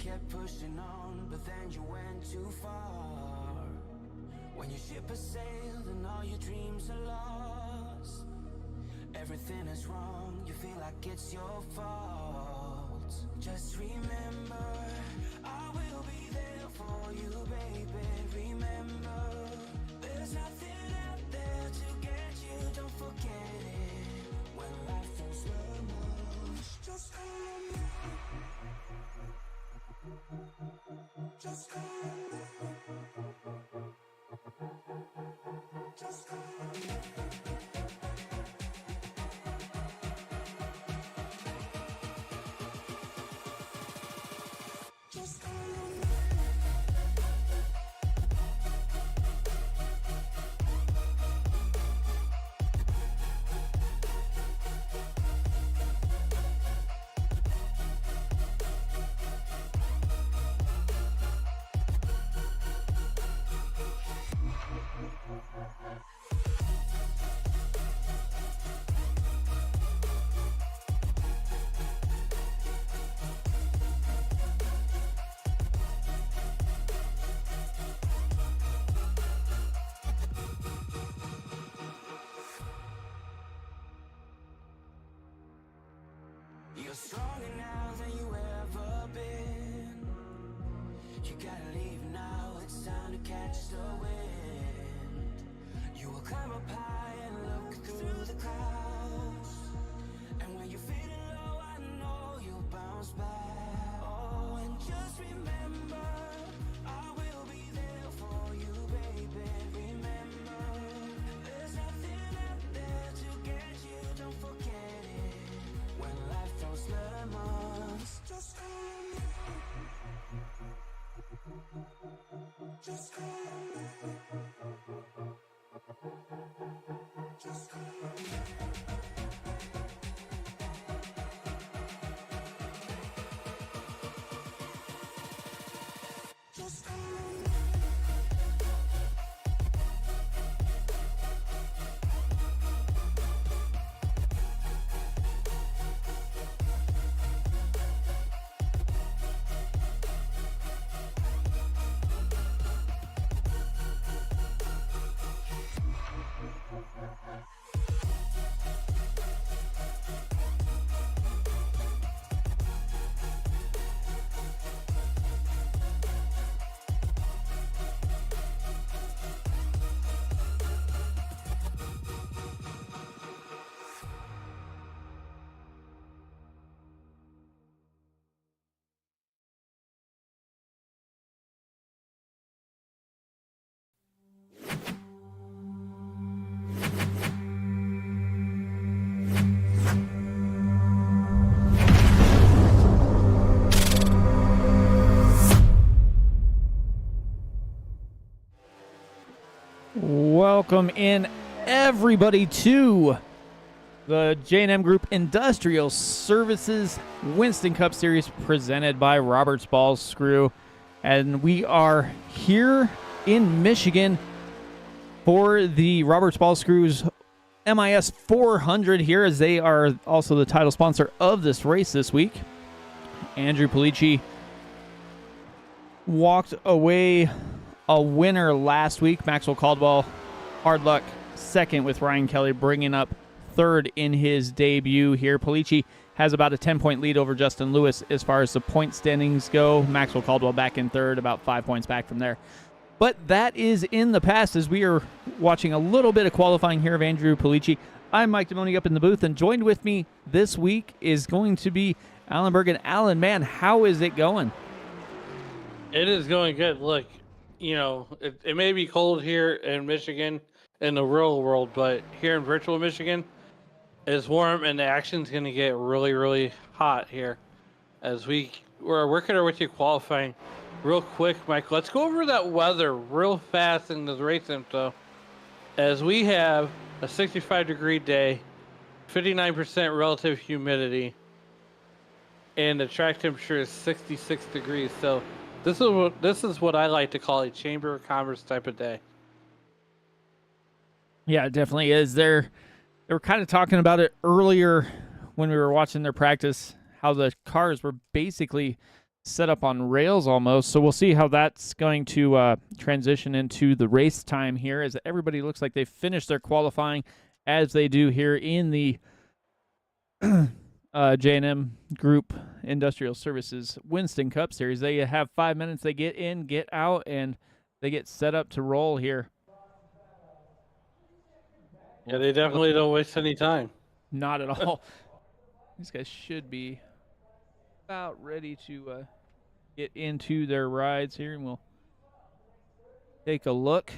kept pushing on, but then you went too far. When your ship has sailed and all your dreams are lost, everything is wrong, you feel like it's your fault. Just remember, I will be there for you, baby. Remember, there's nothing out there to get you, don't forget it. When life throws lemons, just call on me. Just call on me. Just call on me. Just call on me. You're stronger now than you ever been. You gotta leave now, it's time to catch the wind. You will climb up high and look through the clouds, and when you're feeling low, I know you'll bounce back. Oh, and just remember, I will be there for you, baby. Remember, there's nothing out there to get you, don't forget it. When life throws lemons, just call on me. Just call on me. Just call on me. Just call on me. Welcome in, everybody, to the J&M Group Industrial Services Winston Cup Series presented by Roberts Ballscrew. And we are here in Michigan for the Roberts Ballscrew's MIS 400 here, as they are also the title sponsor of this race this week. Andrew Polici walked away a winner last week. Maxwell Caldwell, hard luck, second, with Ryan Kelly bringing up third in his debut here. Polici has about a 10-point lead over Justin Lewis as far as the point standings go. Maxwell Caldwell back in third, about 5 points back from there. But that is in the past, as we are watching a little bit of qualifying here of Andrew Polici. I'm Mike Demoni up in the booth, and joined with me this week is going to be Alan Bergen. Alan, man, how is it going? It is going good. Look, you know, it may be cold here in Michigan in the real world, but here in virtual Michigan, it's warm, and the action's going to get really, really hot here as we're working our way to qualifying. Real quick, Mike, let's go over that weather real fast in the race info. As we have a 65-degree day, 59% relative humidity, and the track temperature is 66 degrees. So this is what I like to call a Chamber of Commerce type of day. Yeah, it definitely is. They were kind of talking about it earlier when we were watching their practice, how the cars were basically set up on rails almost. So we'll see how that's going to transition into the race time here, as everybody looks like they've finished their qualifying, as they do here in the J&M Group Industrial Services Winston Cup Series. They have 5 minutes. They get in, get out, and they get set up to roll here. Yeah, they definitely don't waste any time. Not at all. These guys should be about ready to get into their rides here, and we'll take a look.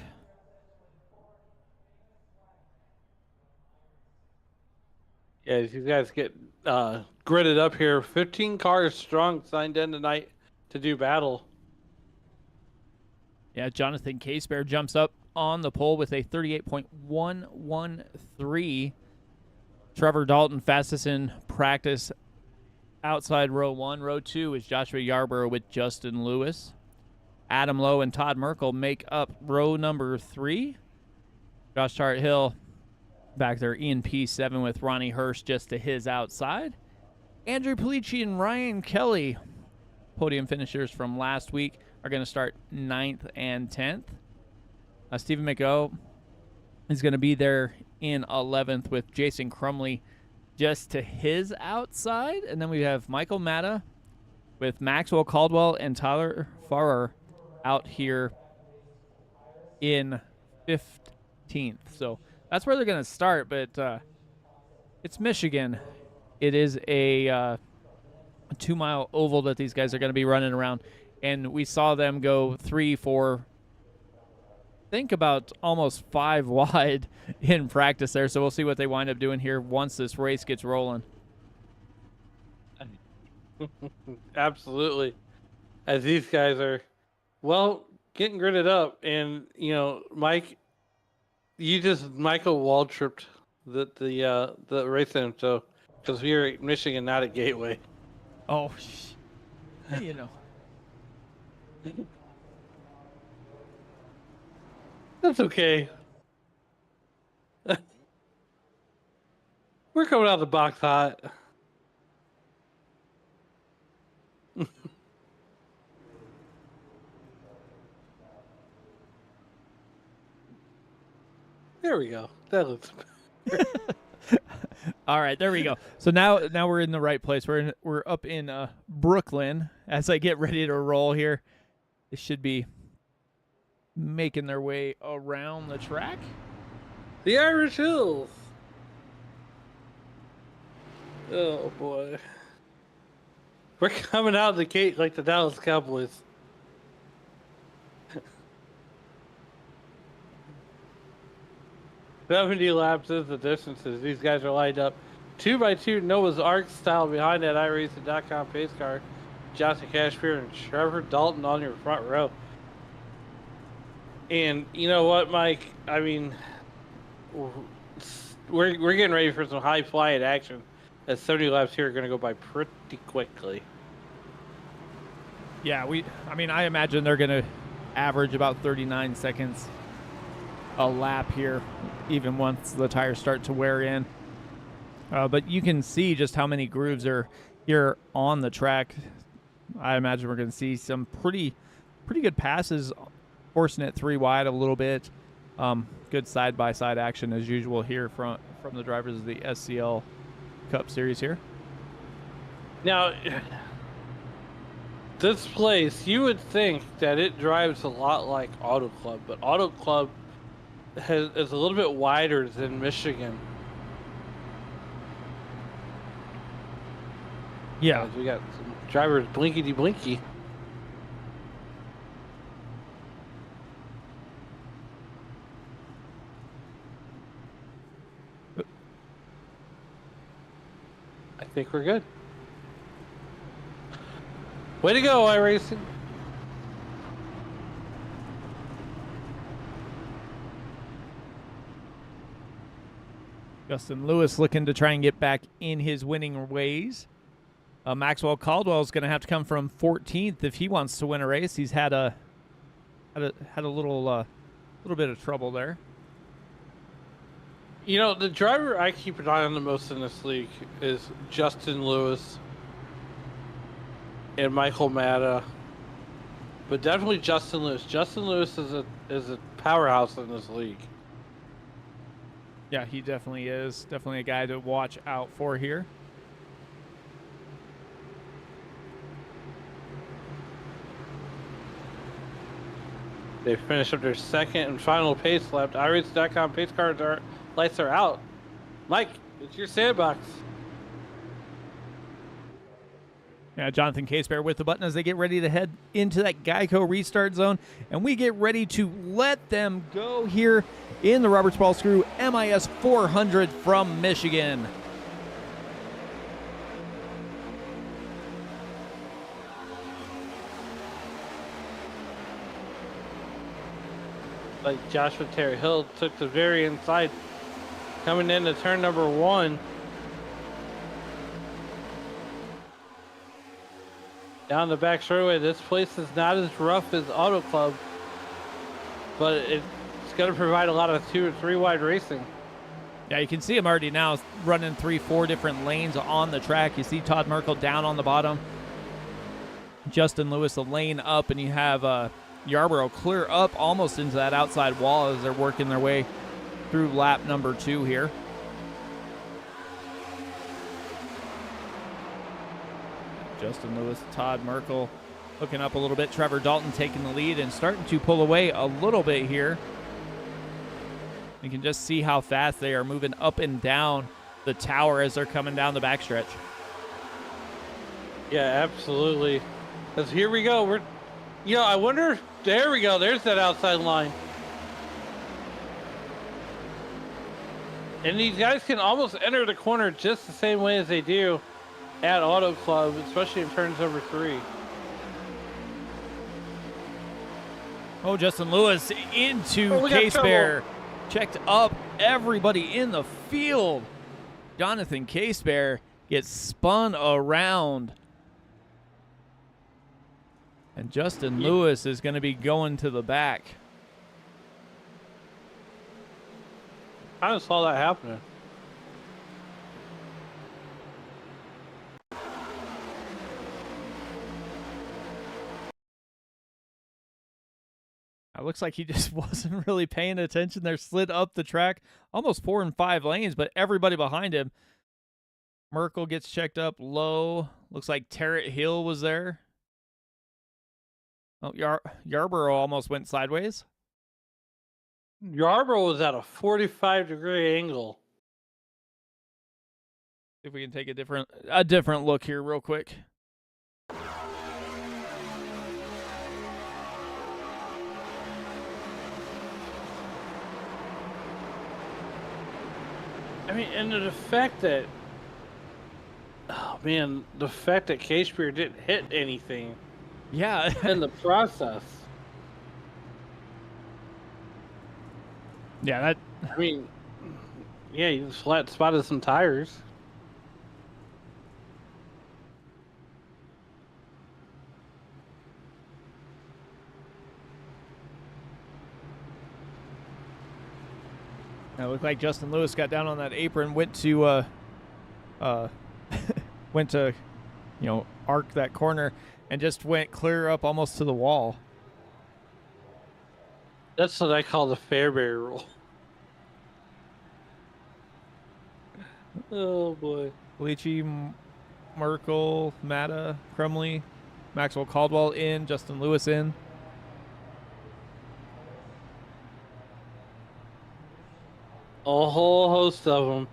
Yeah, these guys get gridded up here. 15 cars strong signed in tonight to do battle. Yeah, Jonathan Casebear jumps up on the pole with a 38.113. Trevor Dalton fastest in practice outside row 1. Row 2 is Joshua Yarborough with Justin Lewis. Adam Lowe and Todd Merkel make up row number 3. Josh Tart-Hill back there in P7 with Ronnie Hurst just to his outside. Andrew Polici and Ryan Kelly, podium finishers from last week, are going to start 9th and 10th. Stephen McGo is going to be there in 11th with Jason Crumley just to his outside. And then we have Michael Matta with Maxwell Caldwell and Tyler Farrer out here in 15th. So that's where they're going to start, but it's Michigan. It is a 2-mile oval that these guys are going to be running around. And we saw them go 3, 4, think about almost 5 wide in practice there. So we'll see what they wind up doing here once this race gets rolling. Absolutely. As these guys are, well, getting gridded up. And, you know, Mike, you just Michael Wall tripped the race in, so because we are at Michigan, not at Gateway. Oh, you know. That's okay. We're coming out of the box hot. There we go. That looks better. All right, there we go. So now we're in the right place. We're up in Brooklyn as I get ready to roll here. They should be making their way around the track. The Irish Hills. Oh boy. We're coming out of the gate like the Dallas Cowboys. 70 laps is the distances. These guys are lined up 2x2 Noah's Ark style behind that iRacing.com pace car. Johnson Cashmere and Trevor Dalton on your front row. And you know what, Mike? I mean, we're getting ready for some high flying action. As 70 laps here are going to go by pretty quickly. Yeah, I imagine they're going to average about 39 seconds a lap here, even once the tires start to wear in. But you can see just how many grooves are here on the track. I imagine we're going to see some pretty good passes, forcing it 3 wide a little bit. Good side-by-side action as usual here from the drivers of the SCL Cup Series here. Now, this place, you would think that it drives a lot like Auto Club, but Auto Club is a little bit wider than Michigan. Yeah. We got some drivers blinkety-blinky. I think we're good. Way to go, iRacing. Justin Lewis looking to try and get back in his winning ways. Maxwell Caldwell is going to have to come from 14th if he wants to win a race. He's had a little bit of trouble there. You know, the driver I keep an eye on the most in this league is Justin Lewis. and Michael Matta, but definitely Justin Lewis. Justin Lewis is a powerhouse in this league. Yeah, he definitely is. Definitely a guy to watch out for here. They finished up their second and final pace lap. iRacing.com pace cards lights are out. Mike, it's your sandbox. Yeah, Jonathan Casebear with the button as they get ready to head into that Geico restart zone. And we get ready to let them go here in the Roberts Ballscrew MIS 400 from Michigan. Like Joshua Terry Hill took the very inside, coming into turn number 1. Down the back straightaway, this place is not as rough as Auto Club, but it's going to provide a lot of 2 or 3 wide racing. Yeah, you can see him already now running 3-4 different lanes on the track. You see Todd Merkel down on the bottom, Justin Lewis a lane up, and you have Yarborough clear up almost into that outside wall as they're working their way through lap number 2 here. Justin Lewis, Todd Merkel hooking up a little bit. Trevor Dalton taking the lead and starting to pull away a little bit here. You can just see how fast they are moving up and down the tower as they're coming down the backstretch. Yeah, absolutely. Because here we go. I wonder. There we go. There's that outside line. And these guys can almost enter the corner just the same way as they do at Auto Club, especially in turns over 3. Oh, Justin Lewis into Casebear. Checked up everybody in the field. Jonathan Casebear gets spun around. And Justin Lewis is going to be going to the back. I just saw that happening. It looks like he just wasn't really paying attention. They're slid up the track, almost 4 and 5 lanes, but everybody behind him. Merkel gets checked up low. Looks like Tarrant Hill was there. Oh, Yarborough almost went sideways. Yarborough was at a 45-degree angle. See if we can take a different look here real quick. I mean, and the fact that, the fact that Casebear didn't hit anything. Yeah. In the process. Yeah, you flat spotted some tires. It looked like Justin Lewis got down on that apron, went to arc that corner and just went clear up almost to the wall. That's what I call the Fairbury rule. Oh boy. Felici, Merkel, Matta, Crumley, Maxwell Caldwell in, Justin Lewis in. A whole host of them.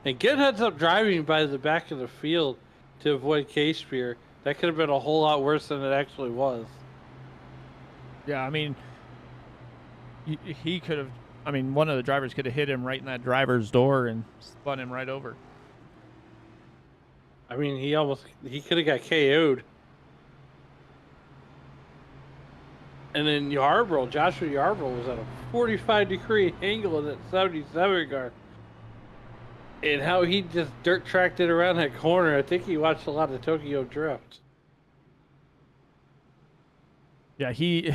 And get heads up driving by the back of the field to avoid Casebear. That could have been a whole lot worse than it actually was. Yeah, I mean, he could have, one of the drivers could have hit him right in that driver's door and spun him right over. I mean, he could have got KO'd. And then Joshua Yarborough was at a 45-degree angle in that 77 car. And how he just dirt tracked it around that corner. I think he watched a lot of Tokyo Drift. Yeah, he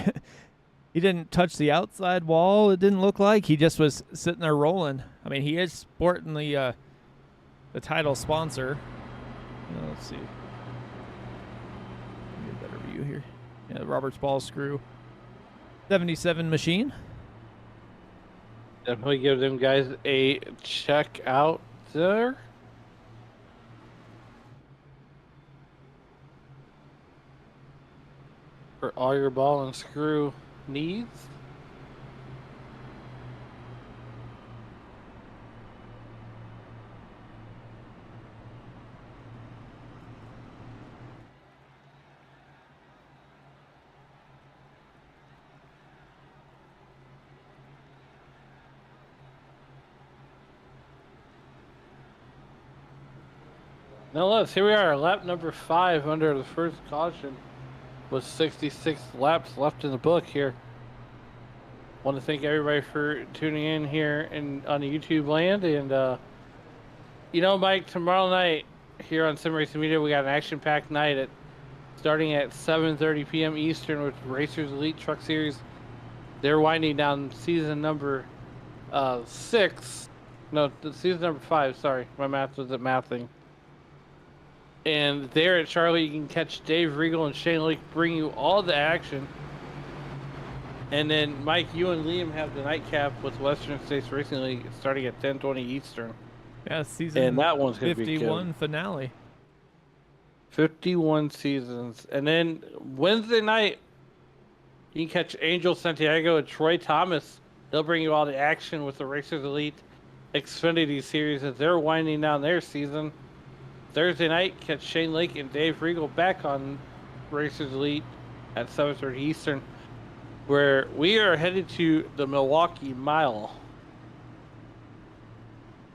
didn't touch the outside wall, it didn't look like. He just was sitting there rolling. I mean, he is sporting the title sponsor. Let's see. Yeah, Roberts Ballscrew 77 machine. Definitely give them guys a check out there. For all your ball and screw needs. Now let's, here we are, lap number 5 under the first caution with 66 laps left in the book here. Want to thank everybody for tuning in here on the YouTube land. And, you know, Mike, tomorrow night here on Sim Racing Media, we got an action-packed night starting at 7:30 p.m. Eastern with Racers Elite Truck Series. They're winding down season number 6. No, season number 5, sorry. My math was at mathing. And there at Charlotte, you can catch Dave Regal and Shane Lake bring you all the action. And then, Mike, you and Liam have the nightcap with Western States Racing League starting at 10:20 Eastern. Yeah, season and that one's gonna 51 be good. finale. 51 seasons. And then Wednesday night, you can catch Angel Santiago and Troy Thomas. They'll bring you all the action with the Racers Elite Xfinity Series as they're winding down their season. Thursday night, catch Shane Lake and Dave Regal back on Racers Elite at 7:30 Eastern, where we are headed to the Milwaukee Mile.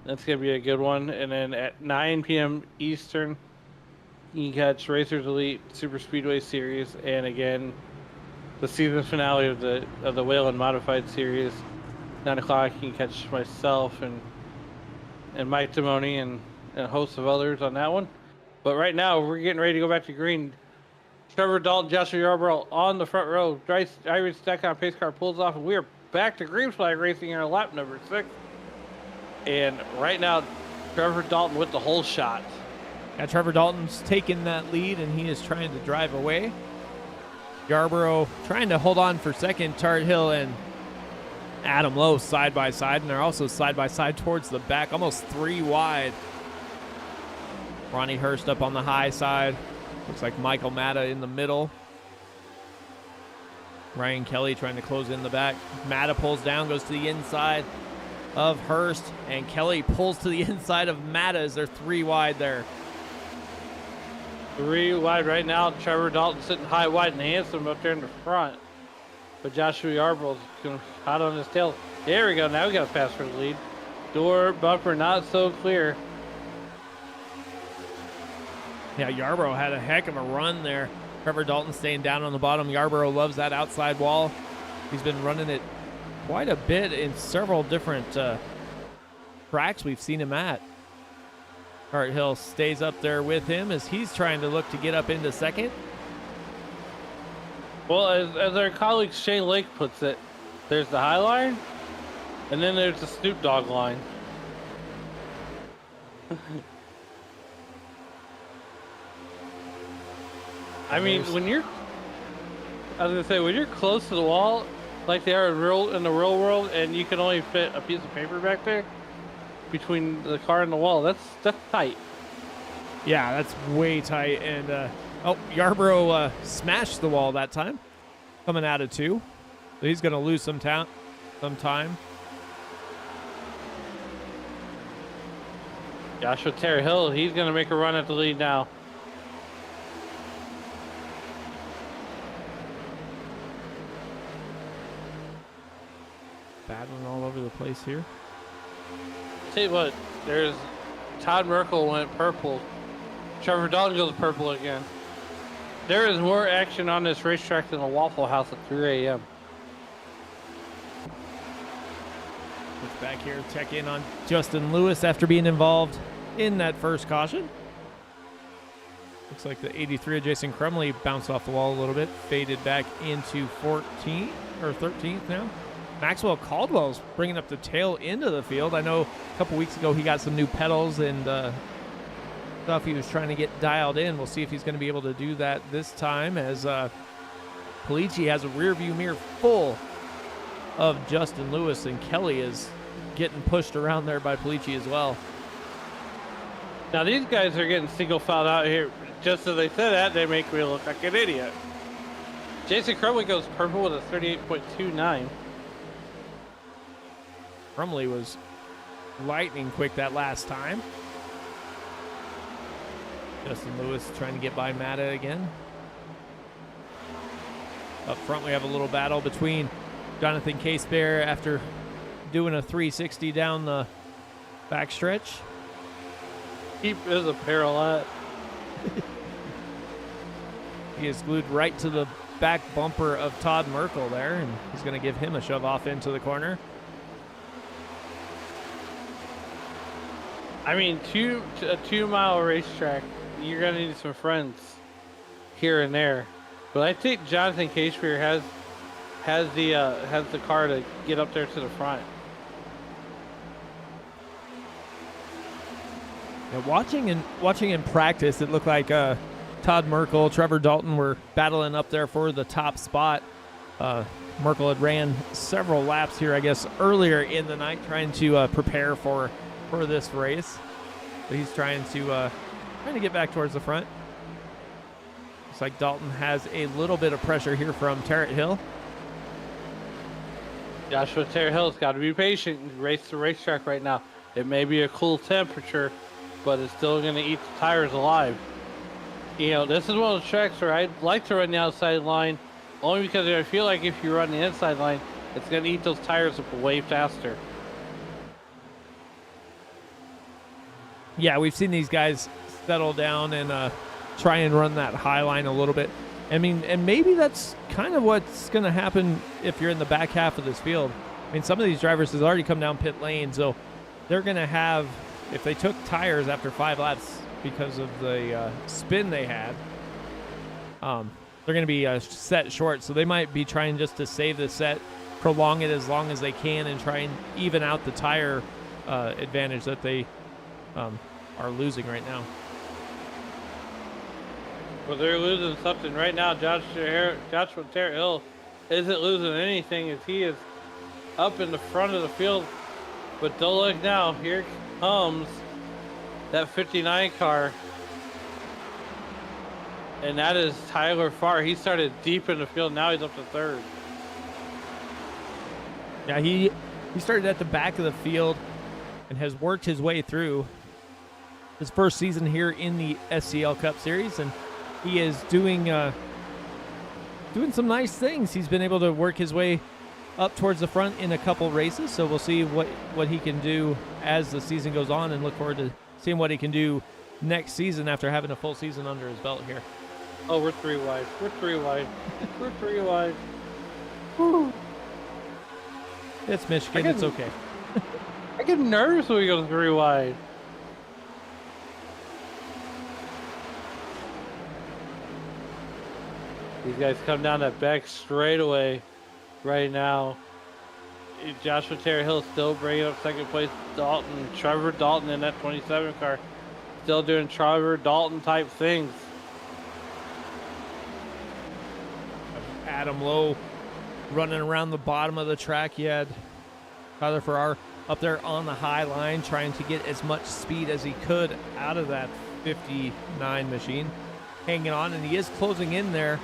That's going to be a good one. And then at 9 p.m. Eastern, you can catch Racers Elite Super Speedway Series, and again, the season finale of the Whalen Modified Series. 9 o'clock, you can catch myself and Mike Timoni and a host of others on that one. But right now, we're getting ready to go back to green. Trevor Dalton, Joshua Yarborough on the front row. Irish stack on pace car pulls off, and we are back to green flag racing in our lap number 6. And right now, Trevor Dalton with the whole shot. Yeah, Trevor Dalton's taking that lead, and he is trying to drive away. Yarborough trying to hold on for second. Tart Hill and Adam Lowe side by side, and they're also side by side towards the back, almost 3 wide. Ronnie Hurst up on the high side. Looks like Michael Matta in the middle. Ryan Kelly trying to close in the back. Matta pulls down, goes to the inside of Hurst, and Kelly pulls to the inside of Matta as they're 3 wide there. 3 wide right now. Trevor Dalton sitting high, wide, and handsome up there in the front. But Joshua Yarborough's going hot on his tail. There we go. Now we got a pass for the lead. Door bumper not so clear. Yeah, Yarborough had a heck of a run there. Trevor Dalton staying down on the bottom. Yarborough loves that outside wall. He's been running it quite a bit in several different tracks we've seen him at. Hart Hill stays up there with him as he's trying to look to get up into second. Well, as our colleague Shane Lake puts it, there's the high line, and then there's the Snoop Dogg line. I mean, when you're close to the wall, like they are in the real world, and you can only fit a piece of paper back there between the car and the wall, that's tight. Yeah, that's way tight. And Yarborough smashed the wall that time, coming out of 2. So he's going to lose some time. Joshua Terry Hill, he's going to make a run at the lead now. Battling all over the place here. Tell you what, there's Todd Merkel went purple. Trevor Dalton goes purple again. There is more action on this racetrack than a Waffle House at 3 a.m. It's back here, check in on Justin Lewis after being involved in that first caution. Looks like the 83 of Jason Crumley bounced off the wall a little bit, faded back into 14th or 13th now. Maxwell Caldwell's bringing up the tail end of the field. I know a couple weeks ago he got some new pedals and stuff he was trying to get dialed in. We'll see if he's going to be able to do that this time as Polici has a rear view mirror full of Justin Lewis, and Kelly is getting pushed around there by Polici as well. Now these guys are getting single filed out here. Just as they said that, they make me look like an idiot. Jason Crumley goes purple with a 38.29. Crumley was lightning quick that last time. Justin Lewis trying to get by Matta again. Up front, we have a little battle between Jonathan Casebear after doing a 360 down the backstretch. He is a parallel. He is glued right to the back bumper of Todd Merkel there, and he's going to give him a shove off into the corner. I mean, a 2 mile racetrack, you're going to need some friends here and there. But I think Jonathan Casebeer has the car to get up there to the front. Now, watching in practice, it looked like Todd Merkel, Trevor Dalton were battling up there for the top spot. Merkel had ran several laps here, I guess, earlier in the night, trying to prepare for this race. But he's trying to get back towards the front. Looks like Dalton has a little bit of pressure here from Tarrant Hill. Joshua Tarrant Hill's got to be patient and race the racetrack right now. It may be a cool temperature, but it's still going to eat the tires alive. You know, this is one of the tracks where I'd like to run the outside line, only because I feel like if you run the inside line, it's going to eat those tires up way faster. Yeah, we've seen these guys settle down and try and run that high line a little bit. I mean, and maybe that's kind of what's going to happen if you're in the back half of this field. I mean, some of these drivers has already come down pit lane, so they're going to have, if they took tires after 5 laps because of the spin they had, they're going to be set short. So they might be trying just to save the set, prolong it as long as they can, and try and even out the tire advantage that they are losing right now. Well, they're losing something right now. Joshua Tarrant Hill isn't losing anything as he is up in the front of the field. But don't look now. Here comes that 59 car. And that is Tyler Farr. He started deep in the field. Now he's up to third. Yeah, he started at the back of the field and has worked his way through his first season here in the SCL Cup Series, and he is doing some nice things. He's been able to work his way up towards the front in a couple races, so we'll see what he can do as the season goes on, and look forward to seeing what he can do next season after having a full season under his belt here. Oh, we're 3 wide. We're 3 wide. We're 3 wide. Woo. It's Michigan. It's okay. I get nervous when we go 3 wide. These guys come down that back straightaway right now. Joshua Tarrant Hill still bringing up second place. Trevor Dalton in that 27 car. Still doing Trevor Dalton type things. Adam Lowe running around the bottom of the track. You had Tyler Farrar up there on the high line trying to get as much speed as he could out of that 59 machine. Hanging on, and he is closing in there.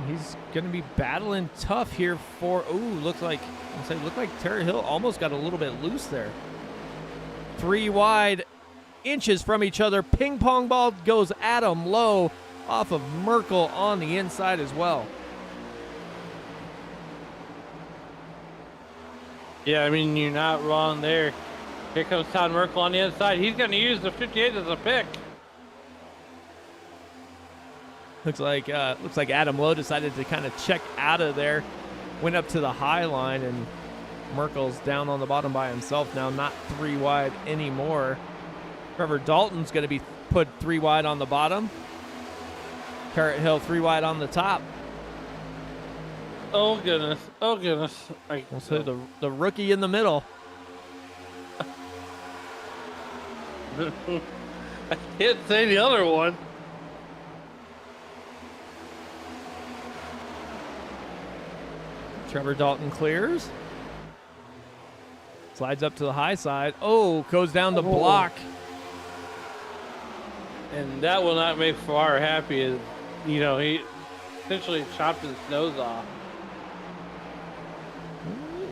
He's going to be battling tough here for, looked like Tarrant Hill almost got a little bit loose there. 3 wide, inches from each other. Ping pong ball goes Adam Lowe off of Merkel on the inside as well. Yeah, I mean, you're not wrong there. Here comes Todd Merkel on the inside. He's going to use the 58 as a pick. Looks like Adam Lowe decided to kind of check out of there, went up to the high line, and Merkel's down on the bottom by himself now, not 3 wide anymore. Trevor Dalton's going to be put 3 wide on the bottom. Tarrant Hill 3 wide on the top. Oh goodness! Oh goodness! We'll say the rookie in the middle. I can't say the other one. Trevor Dalton clears. Slides up to the high side. Oh, goes down the block. And that will not make Farrar happy. As, you know, he essentially chopped his nose off.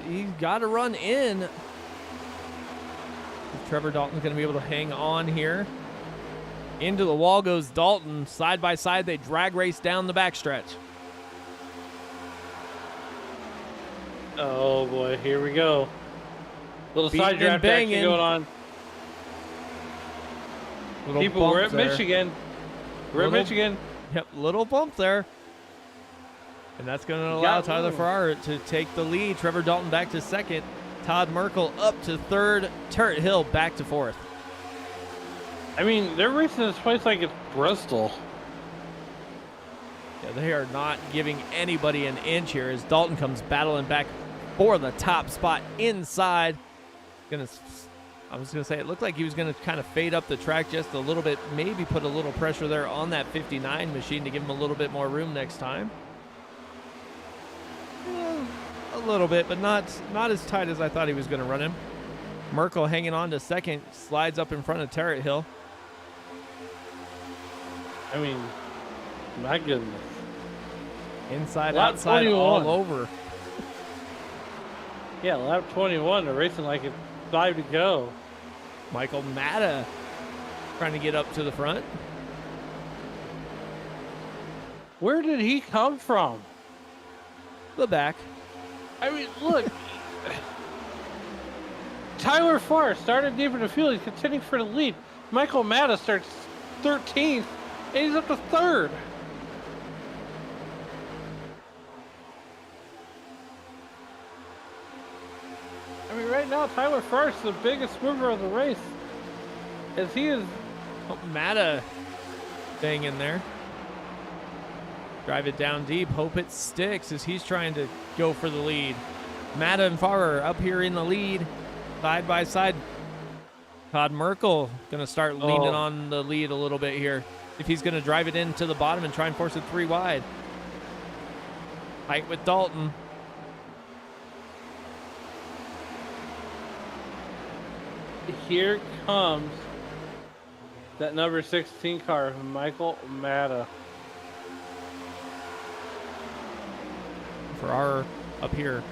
He's got to run in. Trevor Dalton's going to be able to hang on here. Into the wall goes Dalton. Side by side, they drag race down the backstretch. Oh, boy. Here we go. Little Beating side draft and action going on. Little People, bump we're at there. Michigan. We're at Michigan. Yep, little bump there. And that's going to allow Tyler Farrar to take the lead. Trevor Dalton back to second. Todd Merkel up to third. Turret Hill back to fourth. I mean, they're racing this place like it's Bristol. Yeah, they are not giving anybody an inch here as Dalton comes battling back for the top spot inside. I was going to say, it looked like he was going to kind of fade up the track just a little bit, maybe put a little pressure there on that 59 machine to give him a little bit more room next time. A little bit, but not as tight as I thought he was going to run him. Merkel hanging on to second, slides up in front of Turret Hill. I mean, my goodness. Inside, Lap outside, 21. all over. Yeah, lap 21. They're racing like it's 5 to go. Michael Matta trying to get up to the front. Where did he come from? The back. I mean, look. Tyler Farr started deep in the field. He's contending for the lead. Michael Matta starts 13th, and he's up to third. I mean, right now, Tyler Farr is the biggest mover of the race, as he is. Oh, Matta staying in there. Drive it down deep. Hope it sticks as he's trying to go for the lead. Matta and Farrar up here in the lead, side by side. Todd Merkel going to start leaning on the lead a little bit here. If he's going to drive it into the bottom and try and force it 3 wide. Tight with Dalton. Here comes that number 16 car, Michael Matta. Farrar up here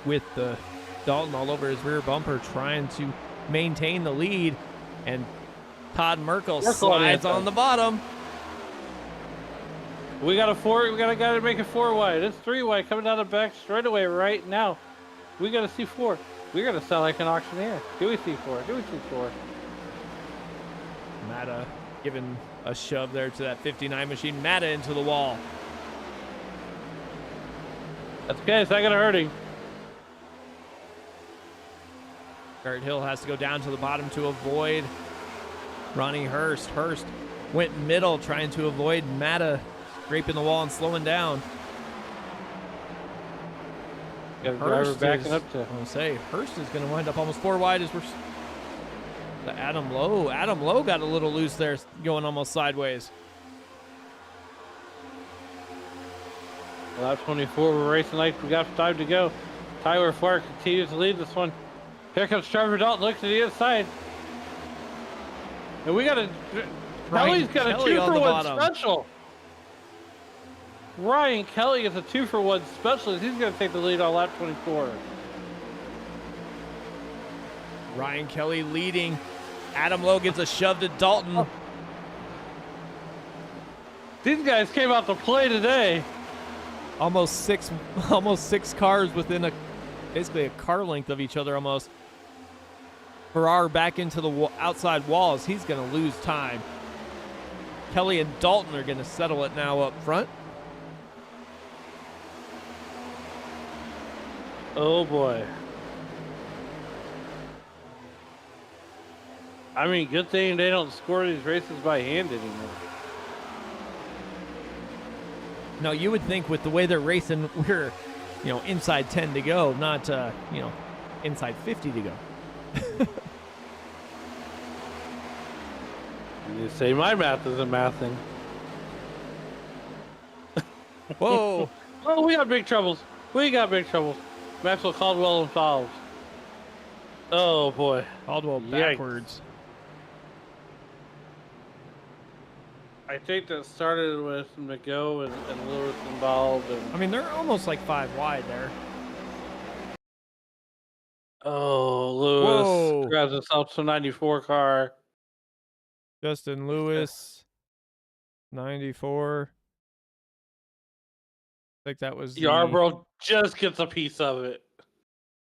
with the Dalton all over his rear bumper trying to maintain the lead, and Todd Merkel slides on the bottom. We got to make it 4 wide. It's 3 wide coming down the back straightaway right now. We got to see 4. We're going to sound like an auctioneer. Do we see 4? Do we see 4? Matta giving a shove there to that 59 machine. Matta into the wall. That's okay. It's not going to hurt him. Garrett Hill has to go down to the bottom to avoid Ronnie Hurst. Hurst went middle trying to avoid Matta scraping the wall and slowing down. Got a driver backing up to. I'm going to say, Hurst is going to wind up almost 4 wide as we're to Adam Lowe. Adam Lowe got a little loose there, going almost sideways. Lap 24, we're racing like we got 5 to go. Tyler Farr continues to lead this one. Here comes Trevor Dalton, looks to the inside. And we got Kelly's got a 2-for-1 special. Ryan Kelly is a 2-for-1 specialist. He's going to take the lead on lap 24. Ryan Kelly leading. Adam Lowe gets a shove to Dalton. These guys came out to play today. Almost six cars within basically a car length of each other almost. Farrar back into the outside walls. He's going to lose time. Kelly and Dalton are going to settle it now up front. Oh boy. I mean, good thing they don't score these races by hand anymore. No, you would think with the way they're racing, we're, inside 10 to go, not, inside 50 to go. You say my math isn't mathing. Whoa. Oh, we got big troubles. We got big trouble. Maxwell Caldwell involved. Oh boy. Caldwell Yikes. backwards. I think that started with McGo and Lewis involved. I mean, they're almost like 5 wide there. Oh, Lewis Whoa. grabs himself some 94 car. Justin Lewis, 94. I think that was Yarbrough just gets a piece of it.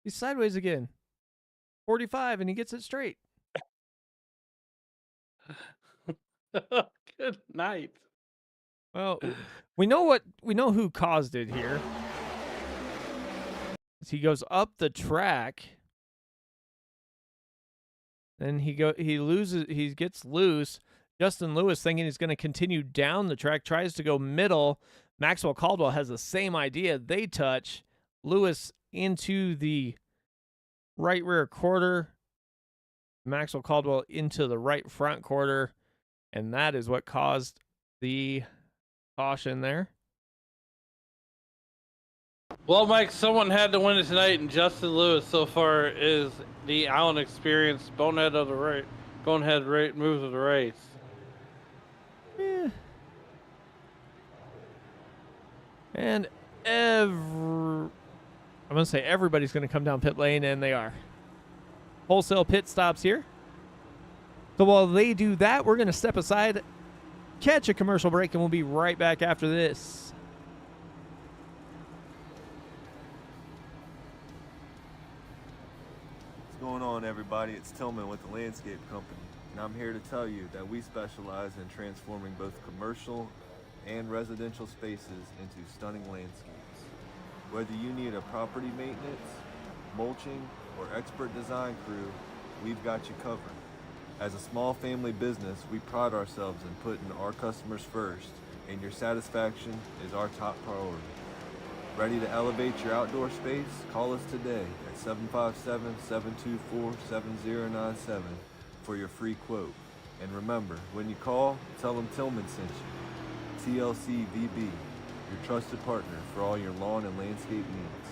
He's sideways again. 45, and he gets it straight. Good night. Well, we know who caused it here. He goes up the track. Then he gets loose. Justin Lewis, thinking he's going to continue down the track, tries to go middle. Maxwell Caldwell has the same idea. They touch. Lewis into the right rear quarter. Maxwell Caldwell into the right front quarter. And that is what caused the caution there. Well, Mike, someone had to win it tonight, and Justin Lewis so far is the Allen experience bonehead of the race. Bonehead moves of the race. Yeah. And I'm going to say everybody's going to come down pit lane, and they are. Wholesale pit stops here. So while they do that, we're going to step aside, catch a commercial break, and we'll be right back after this. What's going on, everybody? It's Tillman with the Landscape Company, and I'm here to tell you that we specialize in transforming both commercial and residential spaces into stunning landscapes. Whether you need a property maintenance, mulching, or expert design crew, we've got you covered. As a small family business, we pride ourselves in putting our customers first, and your satisfaction is our top priority. Ready to elevate your outdoor space? Call us today at 757-724-7097 for your free quote. And remember, when you call, tell them Tillman sent you. TLC VB, your trusted partner for all your lawn and landscape needs.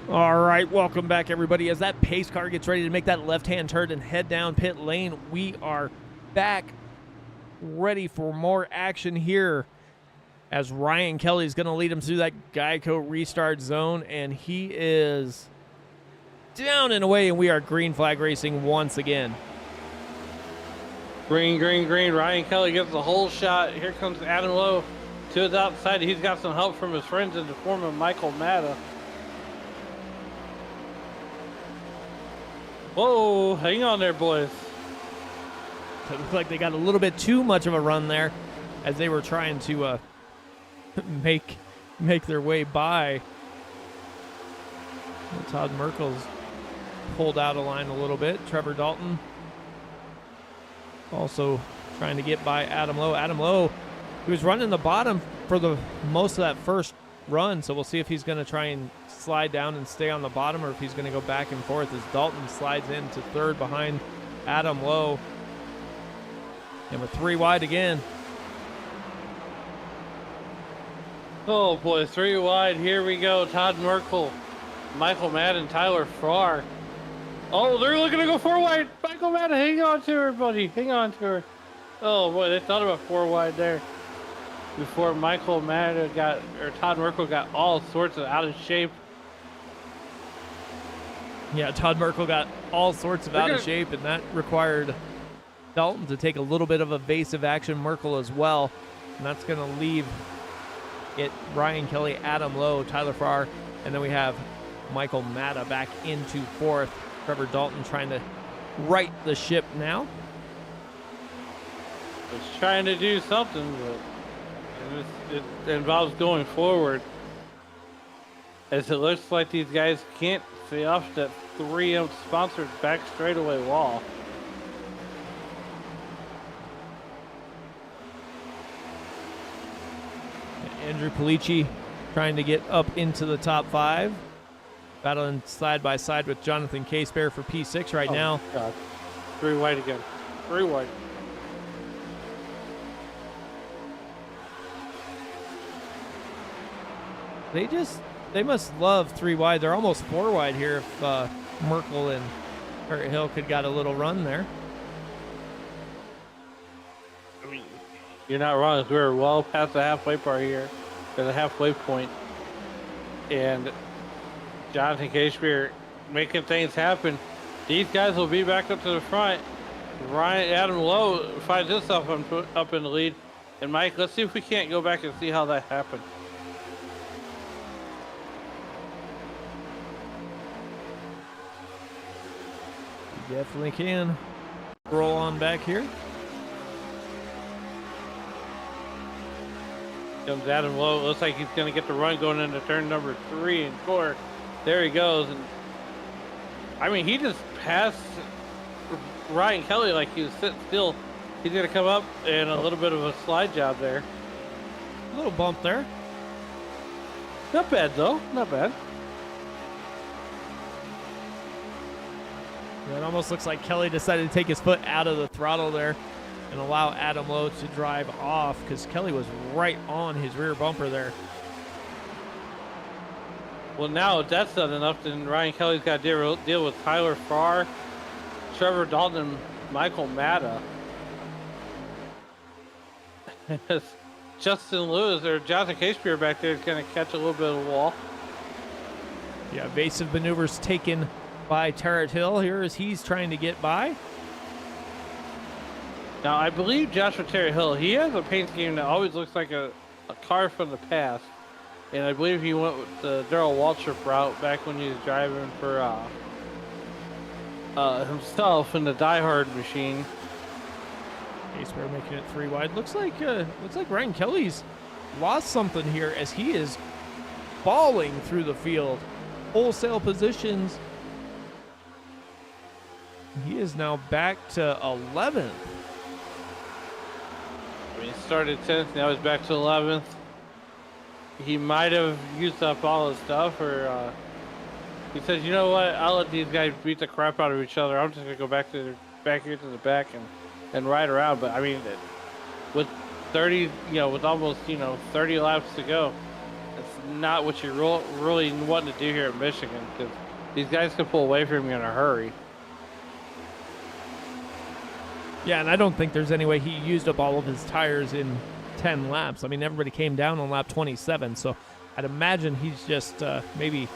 All right, welcome back, everybody. As that pace car gets ready to make that left-hand turn and head down pit lane, we are back ready for more action here as Ryan Kelly is going to lead him through that Geico restart zone, and he is down and away, and we are green flag racing once again. Green, green, green. Ryan Kelly gets the whole shot. Here comes Adam Lowe to the outside. He's got some help from his friends in the form of Michael Matta. Whoa, hang on there, boys. It looked like they got a little bit too much of a run there as they were trying to make their way by. Todd Merkel's pulled out of line a little bit. Trevor Dalton also trying to get by Adam Lowe. Adam Lowe, he was running the bottom for the most of that first run, so we'll see if he's going to try and slide down and stay on the bottom or if he's going to go back and forth as Dalton slides into third behind Adam Lowe. And we're 3 wide again. Oh boy, 3 wide. Here we go. Todd Merkel, Michael Madden, Tyler Farr. Oh, they're looking to go 4 wide. Michael Madden, hang on to her, buddy. Hang on to her. Oh boy, they thought about 4 wide there before Michael Madden Todd Merkel got all sorts of out of shape. Yeah, Todd Merkel got all sorts of out of shape, and that required Dalton to take a little bit of evasive action, Merkel as well, and that's going to leave it Ryan Kelly, Adam Lowe, Tyler Farr, and then we have Michael Matta back into 4th. Trevor Dalton trying to right the ship now. It's trying to do something, but it involves going forward, as it looks like these guys can't stay off that 3M sponsored back straightaway wall. Andrew Polici trying to get up into the top 5. Battling side by side with Jonathan Casebear for P6 right now. God. 3 wide again. 3 wide. They must love 3 wide. They're almost 4 wide here if Merkel and Hurt Hill could got a little run there. I mean, you're not wrong. We're well past the halfway part here. To the halfway point. And Jonathan Casebear making things happen. These guys will be back up to the front. Adam Lowe finds himself up in the lead. And Mike, let's see if we can't go back and see how that happened. You definitely can. Roll on back here. Comes Adam Lowe. Looks like he's going to get the run going into turn number 3 and 4. There he goes. And I mean, he just passed Ryan Kelly like he was sitting still. He's going to come up and a little bit of a slide job there. A little bump there. Not bad, though. Not bad. Yeah, it almost looks like Kelly decided to take his foot out of the throttle there and allow Adam Lowe to drive off because Kelly was right on his rear bumper there. Well, now if that's not enough, then Ryan Kelly's got to deal with Tyler Farr, Trevor Dalton, and Michael Matta. Justin Lewis or Jonathan Casebear back there is going to catch a little bit of the wall. Yeah, evasive maneuvers taken by Tarrant Hill here as he's trying to get by. Now, I believe Joshua Terry Hill, he has a paint scheme that always looks like a car from the past. And I believe he went with the Darrell Waltrip route back when he was driving for himself in the Die Hard machine. Casebear making it 3 wide. Looks like Ryan Kelly's lost something here as he is falling through the field. Wholesale positions. He is now back to 11th. I mean, he started 10th, now he's back to 11th. He might have used up all his stuff, or he says, you know what, I'll let these guys beat the crap out of each other. I'm just going to go back here to the back and ride around. But, I mean, with 30, with almost, 30 laps to go, it's not what you're really wanting to do here at Michigan, because these guys can pull away from you in a hurry. Yeah, and I don't think there's any way he used up all of his tires in 10 laps. I mean, everybody came down on lap 27, so I'd imagine he's just maybe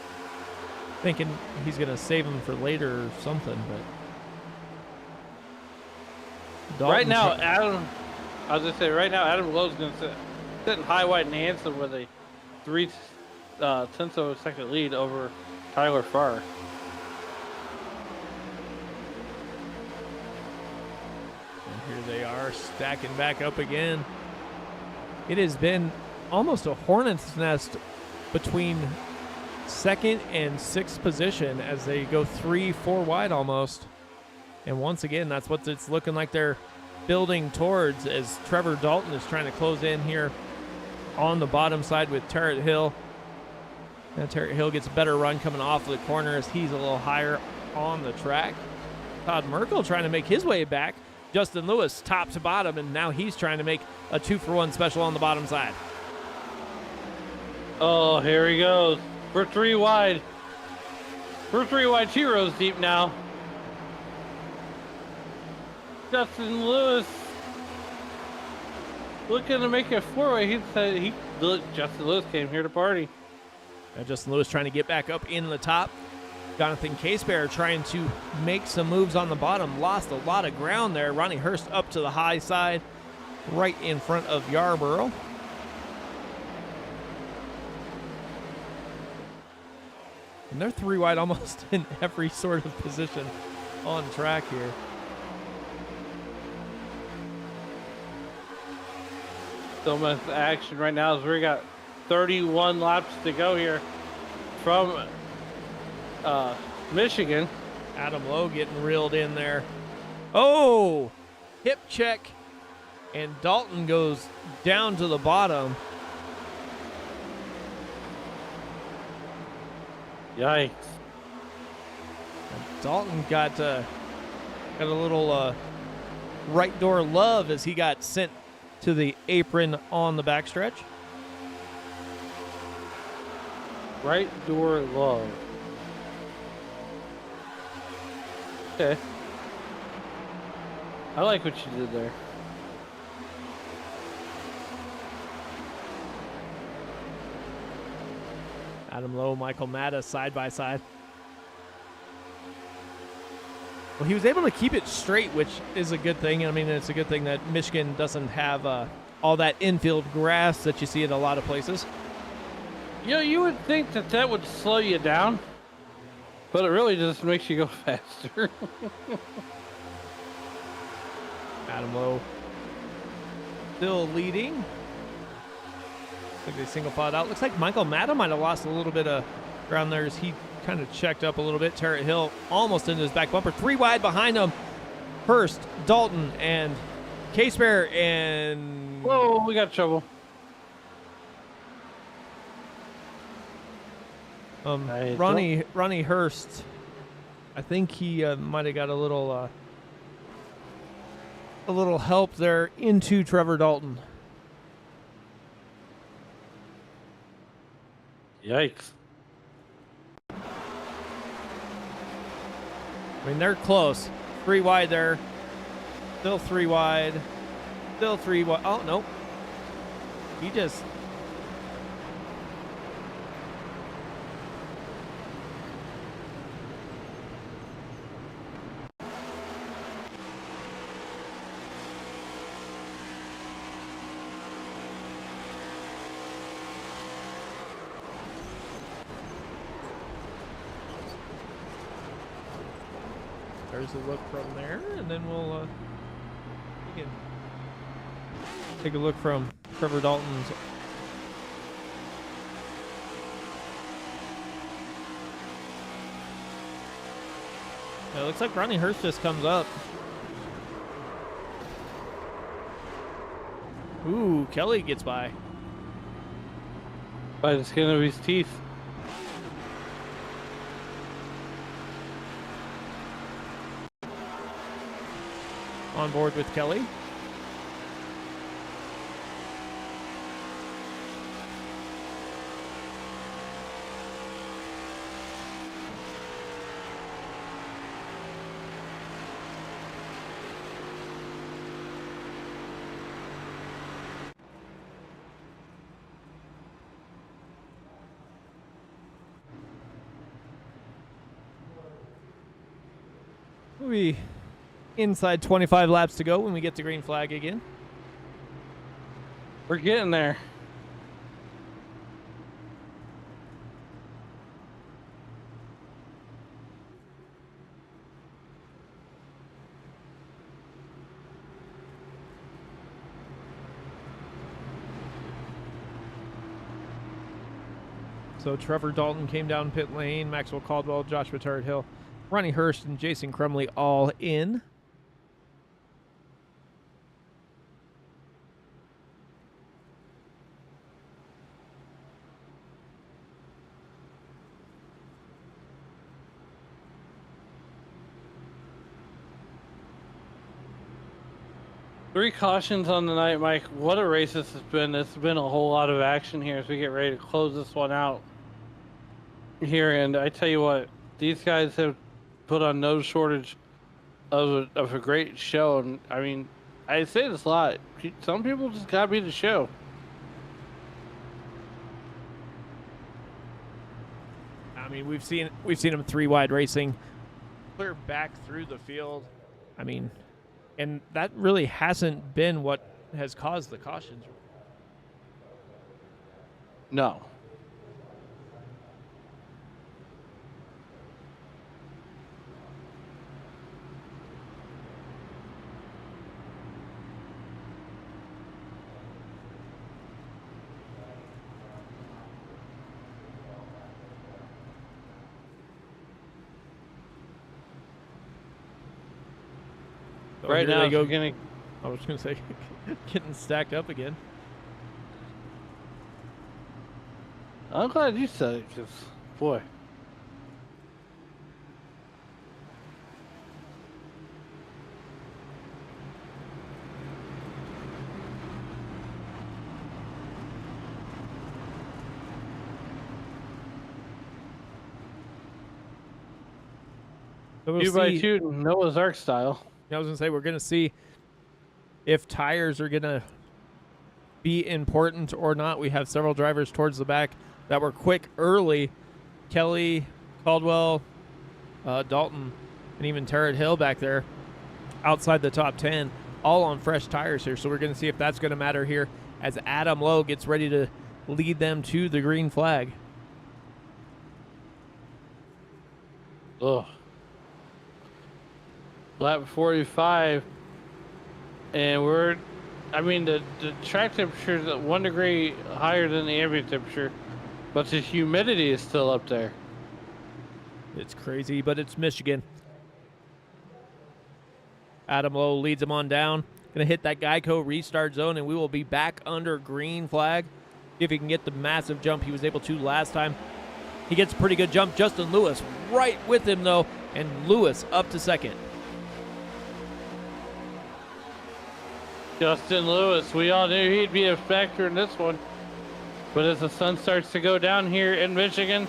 thinking he's going to save him for later or something, but Right now, Dalton's- Adam. I was gonna say right now, Adam Lowe's gonna sit in high white and Hanson with a 3/10 of a second lead over Tyler Farr. And here they are stacking back up again. It has been almost a hornet's nest between second and sixth position as they go 3-4 wide almost. And once again, that's what it's looking like they're building towards as Trevor Dalton is trying to close in here on the bottom side with Tarrant Hill. Now Tarrant Hill gets a better run coming off of the corner as he's a little higher on the track. Todd Merkel trying to make his way back. Justin Lewis top to bottom, and now he's trying to make a 2-for-1 special on the bottom side. Oh, here he goes. We're 3 wide. We're 3 wide, 2 rows deep now. Justin Lewis looking to make a 4-way. Justin Lewis came here to party. Now Justin Lewis trying to get back up in the top. Jonathan Casebear trying to make some moves on the bottom. Lost a lot of ground there. Ronnie Hurst up to the high side, right in front of Yarborough. And they're 3 wide almost in every sort of position on track here. So much action right now as we got 31 laps to go here from Michigan. Adam Lowe getting reeled in there. Oh, hip check. And Dalton goes down to the bottom. Yikes. And Dalton got a little right door love as he got sent to the apron on the backstretch. Right door love. Okay. I like what you did there. Adam Lowe, Michael Matta side by side. Well, he was able to keep it straight, which is a good thing. I mean, it's a good thing that Michigan doesn't have all that infield grass that you see at a lot of places. You know, you would think that that would slow you down, but it really just makes you go faster. Adam Lowe still leading. Looks like they single filed out. Looks like Michael Matta might have lost a little bit of ground there as he kind of checked up a little bit. Tarrant Hill almost into his back bumper. 3 wide behind him. Hurst, Dalton, and Casebear, and... Whoa, we got trouble. Ronnie Hurst, I think he might have got a little help there into Trevor Dalton. Yikes. I mean, they're close. 3 wide there. Still 3 wide. Still 3 wide. Oh, no. He just... There's a look from there, and then we'll we can take a look from Trevor Dalton's. It looks like Ronnie Hurst just comes up. Ooh, Kelly gets by. By the skin of his teeth. On board with Kelly. We'll be inside 25 laps to go when we get to green flag again. We're getting there. So Trevor Dalton came down pit lane, Maxwell Caldwell, Joshua Turret Hill, Ronnie Hurst, and Jason Crumley all in. Three cautions on the night, Mike. What a race this has been. It's been a whole lot of action here as we get ready to close this one out here. And I tell you what, these guys have put on no shortage of a great show. And I mean, I say this a lot. Some people just gotta be the show. I mean, we've seen them three wide racing, clear back through the field. I mean, and that really hasn't been what has caused the cautions. No. So Right here now, they go. getting I was going to say, getting stacked up again. I'm glad you said it, because, boy. So we'll Two by see. two, Noah's Ark style. I was going to say, we're going to see if tires are going to be important or not. We have several drivers towards the back that were quick early. Kelly, Caldwell, Dalton, and even Turret Hill back there outside the top 10, all on fresh tires here. So we're going to see if that's going to matter here as Adam Lowe gets ready to lead them to the green flag. Ugh. Lap 45, and the track temperature is 1 degree higher than the ambient temperature, but the humidity is still up there. It's crazy, but it's Michigan. Adam Lowe leads him on down. Going to hit that Geico restart zone, and we will be back under green flag. See if he can get the massive jump he was able to last time. He gets a pretty good jump. Justin Lewis right with him, though, and Lewis up to second. Justin Lewis, we all knew he'd be a factor in this one. But as the sun starts to go down here in Michigan,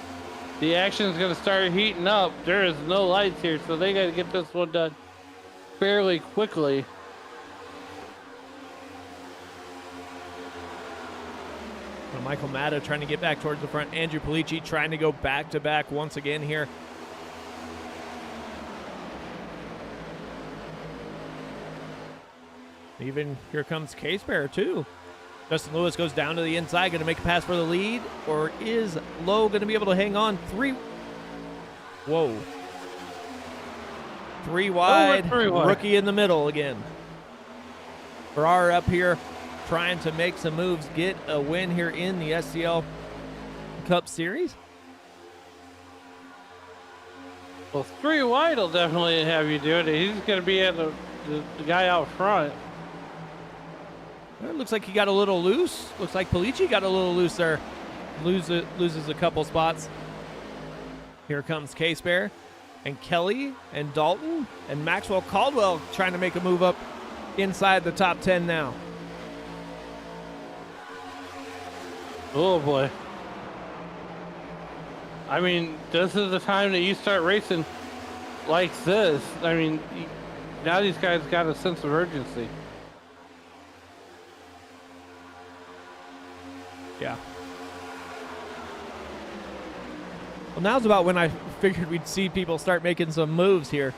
the action's going to start heating up. There is no lights here, so they got to get this one done fairly quickly. Well, Michael Matta trying to get back towards the front. Andrew Polici trying to go back-to-back once again here. Even here comes Case Bear, too. Justin Lewis goes down to the inside, going to make a pass for the lead, or is Lowe going to be able to hang on? Whoa. Three wide, rookie in the middle again. Farrar up here trying to make some moves, get a win here in the SCL Cup Series. Well, 3 wide will definitely have you do it. He's going to be at the guy out front. It looks like he got a little loose. Looks like Polici got a little loose there. Loses a couple spots. Here comes Case Bear and Kelly and Dalton and Maxwell Caldwell trying to make a move up inside the top 10 now. Oh, boy. I mean, this is the time that you start racing like this. I mean, now these guys got a sense of urgency. Yeah. Well, now's about when I figured we'd see people start making some moves here.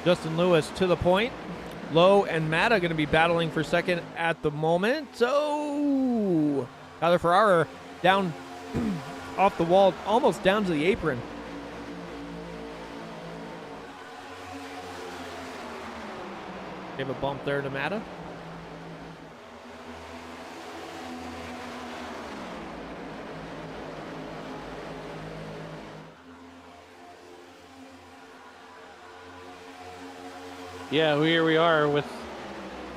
Justin Lewis to the point. Lowe and Matta going to be battling for second at the moment. So Tyler Farrar down off the wall, almost down to the apron. Gave a bump there to Matta. Yeah, here we are with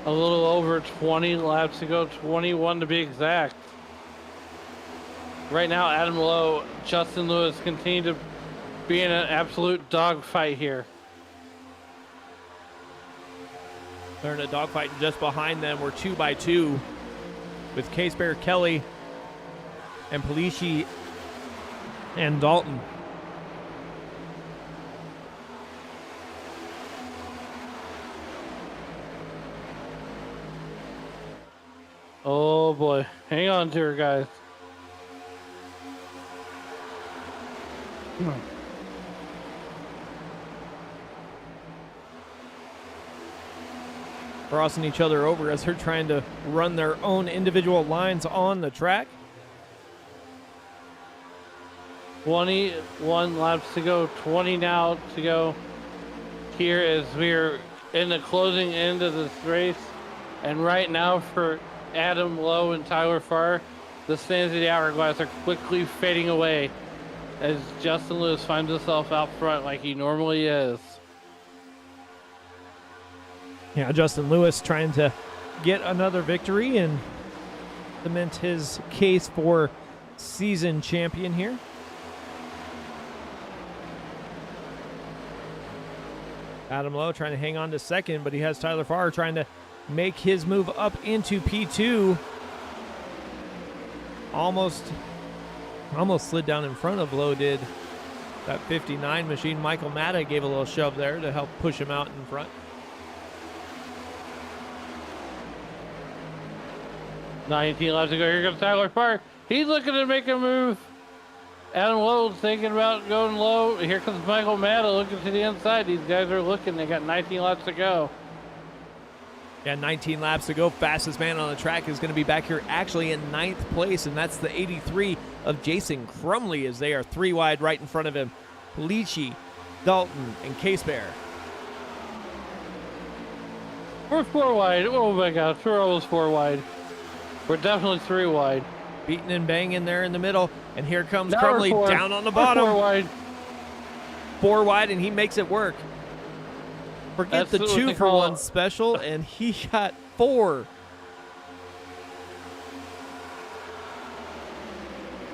a little over 20 laps to go, 21 to be exact. Right now, Adam Lowe, Justin Lewis continue to be in an absolute dogfight here. They're in a dogfight, and just behind them we're 2 by 2 with Case Bear, Kelly, and Polici and Dalton. Oh boy, hang on to her, guys. Crossing each other over as they're trying to run their own individual lines on the track. 21 laps to go, 20 now to go here as we're in the closing end of this race. And right now for Adam Lowe and Tyler Farr, the sands of the hourglass are quickly fading away as Justin Lewis finds himself out front like he normally is. Yeah, Justin Lewis trying to get another victory and cement his case for season champion here. Adam Lowe trying to hang on to second, but he has Tyler Farr trying to make his move up into P2. Almost slid down in front of Lowe did that 59 machine. Michael Matta gave a little shove there to help push him out in front. 19 laps to go. Here comes Tyler Farr. He's looking to make a move. Adam Lowe thinking about going low. Here comes Michael Matta looking to the inside. These guys are looking. They got 19 laps to go. Yeah, 19 laps to go. Fastest man on the track is going to be back here actually in 9th place, and that's the 83 of Jason Crumley as they are 3 wide right in front of him. Polici, Dalton, and Case Bear. We're 4 wide. Oh my gosh, we're almost 4 wide. We're definitely 3 wide. Beating and banging there in the middle, and here comes Now Crumley we're 4. down on the We're bottom. 4 wide. 4 wide, and he makes it work. Forget That's the what 2 they for call 1 it. special, and he got 4.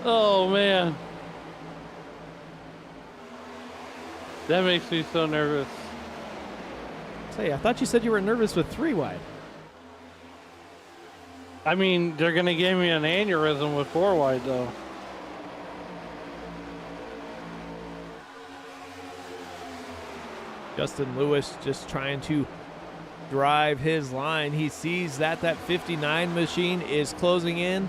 Oh man. That makes me so nervous. Say, I thought you said you were nervous with 3 wide. I mean, they're going to give me an aneurysm with 4 wide though. Justin Lewis just trying to drive his line. He sees that 59 machine is closing in.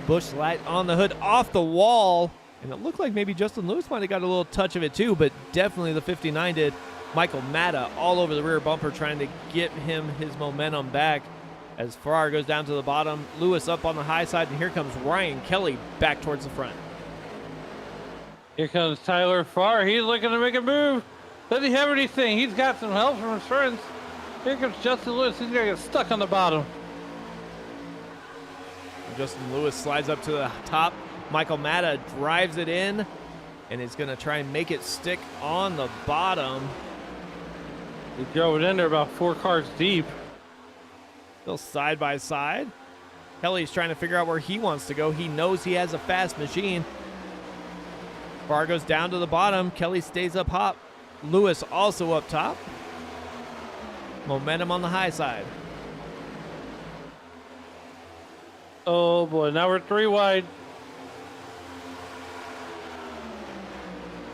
Bush light on the hood off the wall. And it looked like maybe Justin Lewis might have got a little touch of it too, but definitely the 59 did. Michael Matta all over the rear bumper trying to get him his momentum back as Farrar goes down to the bottom. Lewis up on the high side, and here comes Ryan Kelly back towards the front. Here comes Tyler Farr. He's looking to make a move. Does he have anything? He's got some help from his friends. Here comes Justin Lewis. He's going to get stuck on the bottom. Justin Lewis slides up to the top. Michael Matta drives it in and is going to try and make it stick on the bottom. He drove it in there about 4 cars deep. Still side by side. Kelly's trying to figure out where he wants to go. He knows he has a fast machine. Farr goes down to the bottom. Kelly stays up top. Lewis also up top. Momentum on the high side. Oh boy, now we're 3 wide.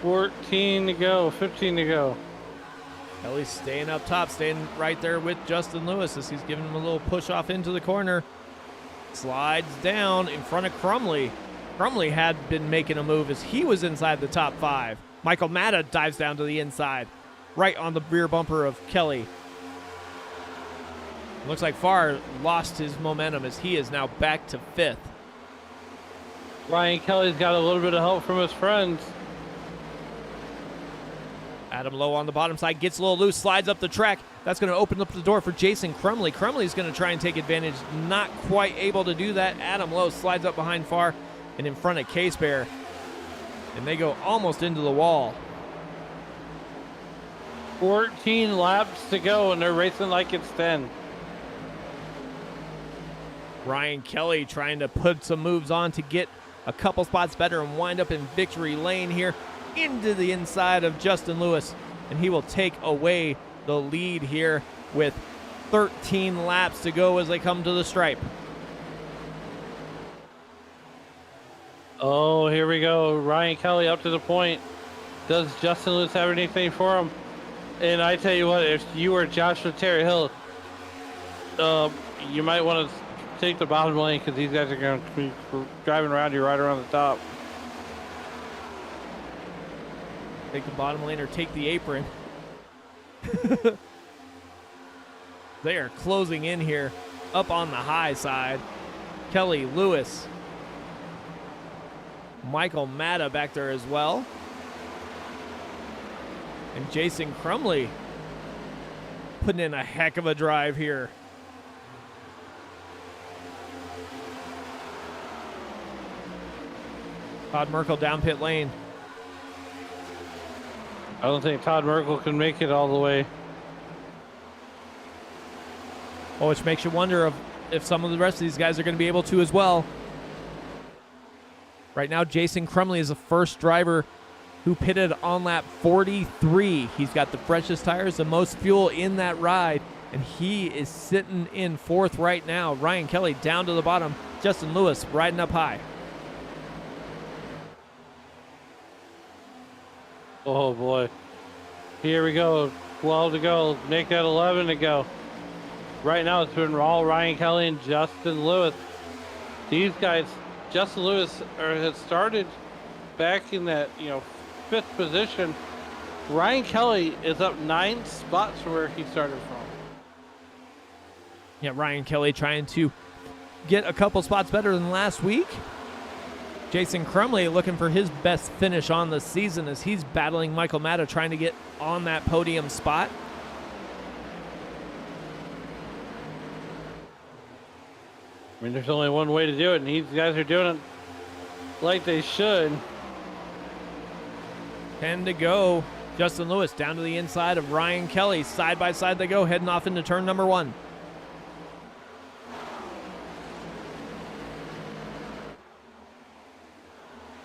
14 to go, 15 to go. Kelly's staying up top, staying right there with Justin Lewis as he's giving him a little push off into the corner. Slides down in front of Crumley. Crumley had been making a move as he was inside the top 5. Michael Matta dives down to the inside. right on the rear bumper of Kelly. Looks like Farr lost his momentum as he is now back to 5th. Ryan Kelly's got a little bit of help from his friends. Adam Lowe on the bottom side, gets a little loose, slides up the track. That's going to open up the door for Jason Crumley. Crumley's going to try and take advantage, not quite able to do that. Adam Lowe slides up behind Farr and in front of Case Bear. And they go almost into the wall. 14 laps to go, and they're racing like it's 10. Ryan Kelly trying to put some moves on to get a couple spots better and wind up in victory lane here into the inside of Justin Lewis. And he will take away the lead here with 13 laps to go as they come to the stripe. Oh, here we go. Ryan Kelly up to the point. Does Justin Lewis have anything for him? And I tell you what, if you were Joshua Terry Hill, you might want to take the bottom lane because these guys are going to be driving around you right around the top. Take the bottom lane or take the apron. They are closing in here up on the high side. Kelly, Lewis, Michael Matta back there as well. And Jason Crumley putting in a heck of a drive here. Todd Merkel down pit lane. I don't think Todd Merkel can make it all the way. Oh, which makes you wonder if some of the rest of these guys are going to be able to as well. Right now, Jason Crumley is the first driver who pitted on lap 43. He's got the freshest tires, the most fuel in that ride, and he is sitting in 4th right now. Ryan Kelly down to the bottom. Justin Lewis riding up high. Oh boy. Here we go. 12 to go. Make that 11 to go. Right now it's been all Ryan Kelly and Justin Lewis. These guys, Justin Lewis has started back in that, 5th position. Ryan Kelly is up 9 spots from where he started from. Yeah, Ryan Kelly trying to get a couple spots better than last week. Jason Crumley looking for his best finish on the season as he's battling Michael Matta trying to get on that podium spot. I mean, there's only one way to do it, and these guys are doing it like they should. 10 to go. Justin Lewis down to the inside of Ryan Kelly. Side by side they go, heading off into turn number 1.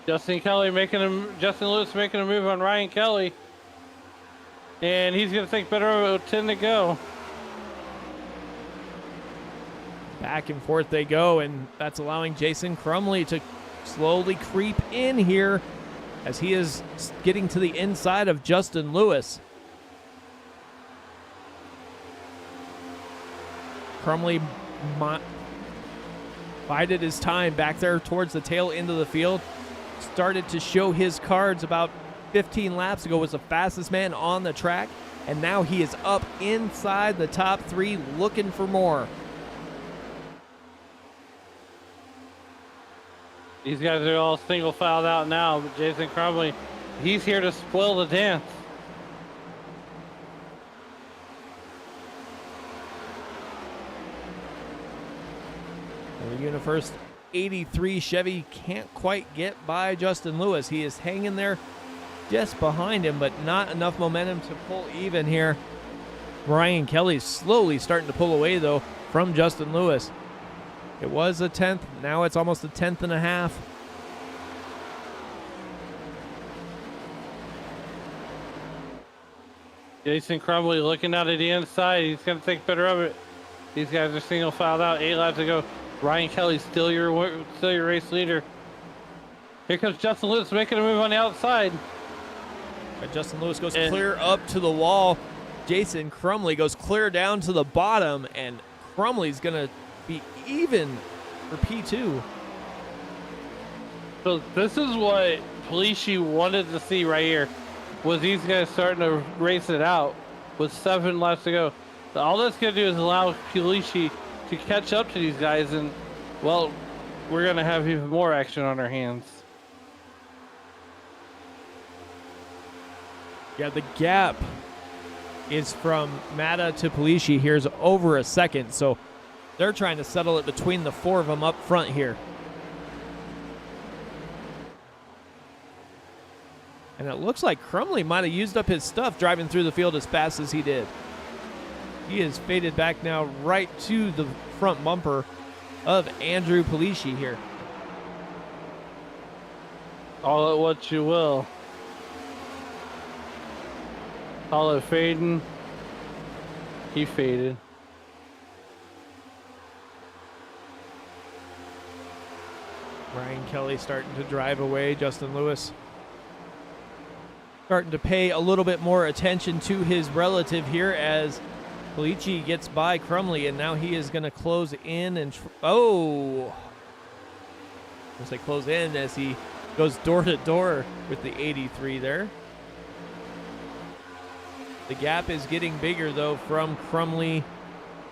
Justin Lewis making a move on Ryan Kelly. And he's going to think better of it. 10 to go. Back and forth they go, and that's allowing Jason Crumley to slowly creep in here as he is getting to the inside of Justin Lewis. Crumley bided his time back there towards the tail end of the field. Started to show his cards about 15 laps ago, was the fastest man on the track, and now he is up inside the top 3 looking for more. These guys are all single filed out now, but Jason Crumley, he's here to spoil the dance. The UniFirst 83 Chevy can't quite get by Justin Lewis. He is hanging there just behind him, but not enough momentum to pull even here. Ryan Kelly's slowly starting to pull away, though, from Justin Lewis. It was a 10th. Now it's almost a 10th and a half. Jason Crumley looking out at the inside. He's going to think better of it. These guys are single filed out. 8 laps to go. Ryan Kelly still your race leader. Here comes Justin Lewis making a move on the outside. But Justin Lewis goes clear up to the wall. Jason Crumley goes clear down to the bottom, and Crumley's going to be even for P2. So this is what Polici wanted to see right here. with these guys starting to race it out with 7 laps to go. So all that's going to do is allow Pulici to catch up to these guys, and, well, we're going to have even more action on our hands. Yeah, the gap is from Mata to Pulici here's over a second, so they're trying to settle it between the 4 of them up front here. And it looks like Crumley might have used up his stuff driving through the field as fast as he did. He is faded back now right to the front bumper of Andrew Pulici here. Call it what you will. Call it fading. He faded. Ryan Kelly starting to drive away. Justin Lewis starting to pay a little bit more attention to his relative here as Pulici gets by Crumley, and now he is going to close in and I say close in as he goes door to door with the 83 there. The gap is getting bigger though from Crumley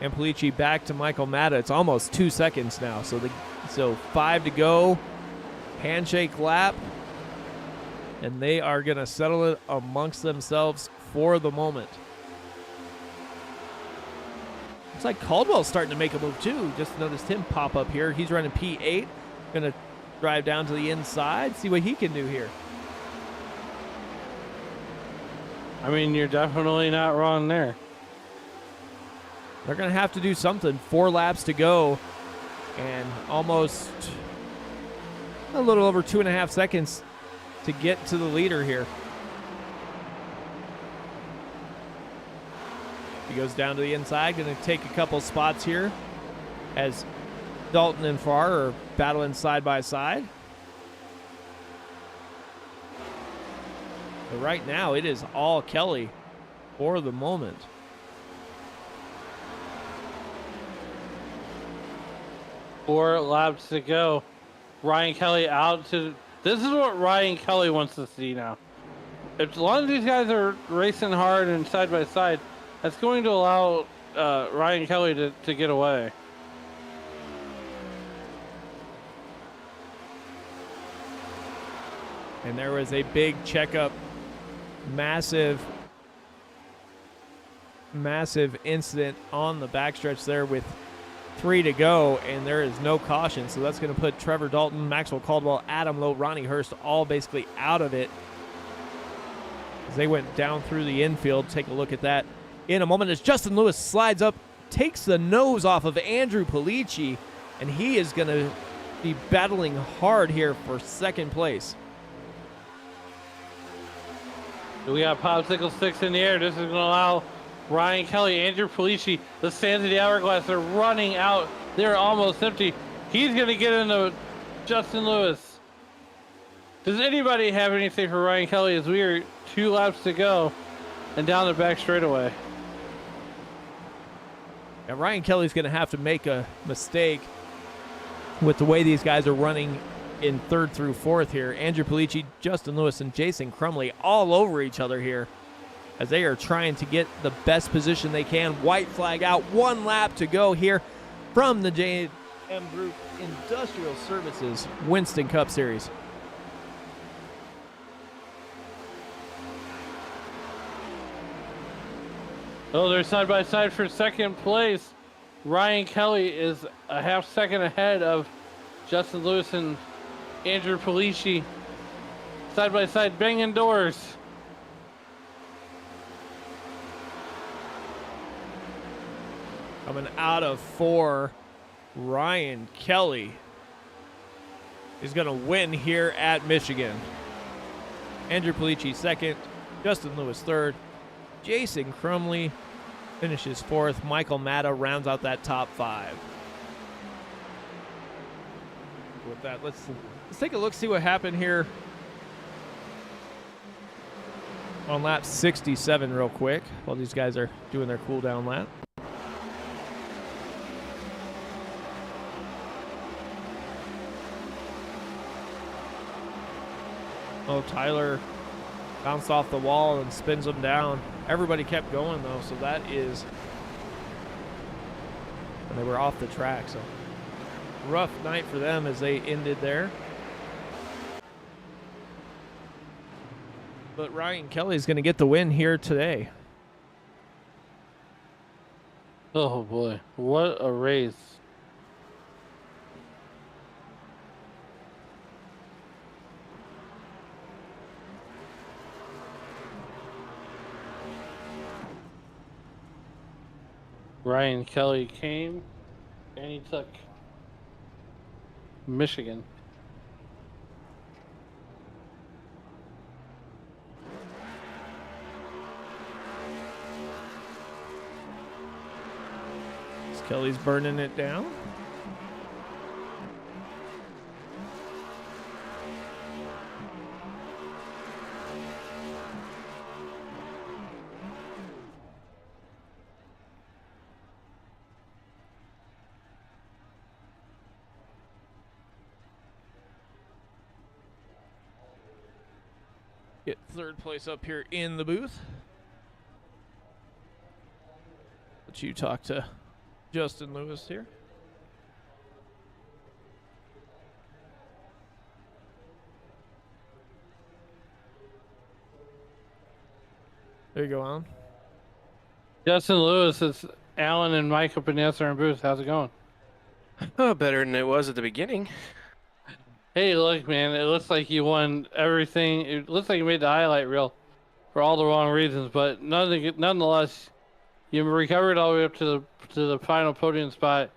and Pulici back to Michael Mata. It's almost 2 seconds now, so 5 to go. Handshake lap. And they are going to settle it amongst themselves for the moment. Looks like Caldwell's starting to make a move too. Just noticed him pop up here. He's running P8. Going to drive down to the inside, see what he can do here. I mean, you're definitely not wrong there. They're going to have to do something. 4 laps to go. And almost a little over 2.5 seconds to get to the leader here. He goes down to the inside, going to take a couple spots here as Dalton and Farr are battling side by side. But right now, it is all Kelly for the moment. Four laps to go. Ryan Kelly out to... This is what Ryan Kelly wants to see now. As long as these guys are racing hard and side by side, that's going to allow Ryan Kelly to get away. And there was a big checkup, massive incident on the backstretch there with 3 to go, and there is no caution. So that's going to put Trevor Dalton, Maxwell Caldwell, Adam Lowe, Ronnie Hurst all basically out of it as they went down through the infield. Take a look at that in a moment as Justin Lewis slides up, takes the nose off of Andrew Pulici, and he is going to be battling hard here for second place. We got popsicle sticks in the air. This is going to allow Ryan Kelly, Andrew Pulici, the sands of the hourglass. They're running out. They're almost empty. He's going to get into Justin Lewis. Does anybody have anything for Ryan Kelly as we are 2 laps to go and down the back straightaway? And Ryan Kelly's going to have to make a mistake with the way these guys are running in 3rd through 4th here. Andrew Pulici, Justin Lewis, and Jason Crumley all over each other here as they are trying to get the best position they can. White flag out, 1 lap to go here from the JM Group Industrial Services Winston Cup Series. Oh, they're side by side for second place. Ryan Kelly is a half second ahead of Justin Lewis and Andrew Pulici. Side by side, banging doors. Coming out of 4, Ryan Kelly is going to win here at Michigan. Andrew Pulici 2nd, Justin Lewis 3rd, Jason Crumley finishes 4th. Michael Mata rounds out that top 5. With that, let's take a look, see what happened here on lap 67 real quick while these guys are doing their cool down lap. Oh, Tyler Bounced off the wall and spins them down. Everybody kept going, though, so that is... And they were off the track, so... Rough night for them as they ended there. But Ryan Kelly's going to get the win here today. Oh boy, what a race. Ryan Kelly came and he took Michigan. Kelly's burning it down. Get third place up here in the booth. Let you talk to Justin Lewis here. There you go, Alan. Justin Lewis, it's Alan and Mike up in the SRM booth. How's it going? Oh, better than it was at the beginning. Hey, look, man, it looks like you won everything. It looks like you made the highlight reel for all the wrong reasons, but nonetheless, you recovered all the way up to the final podium spot.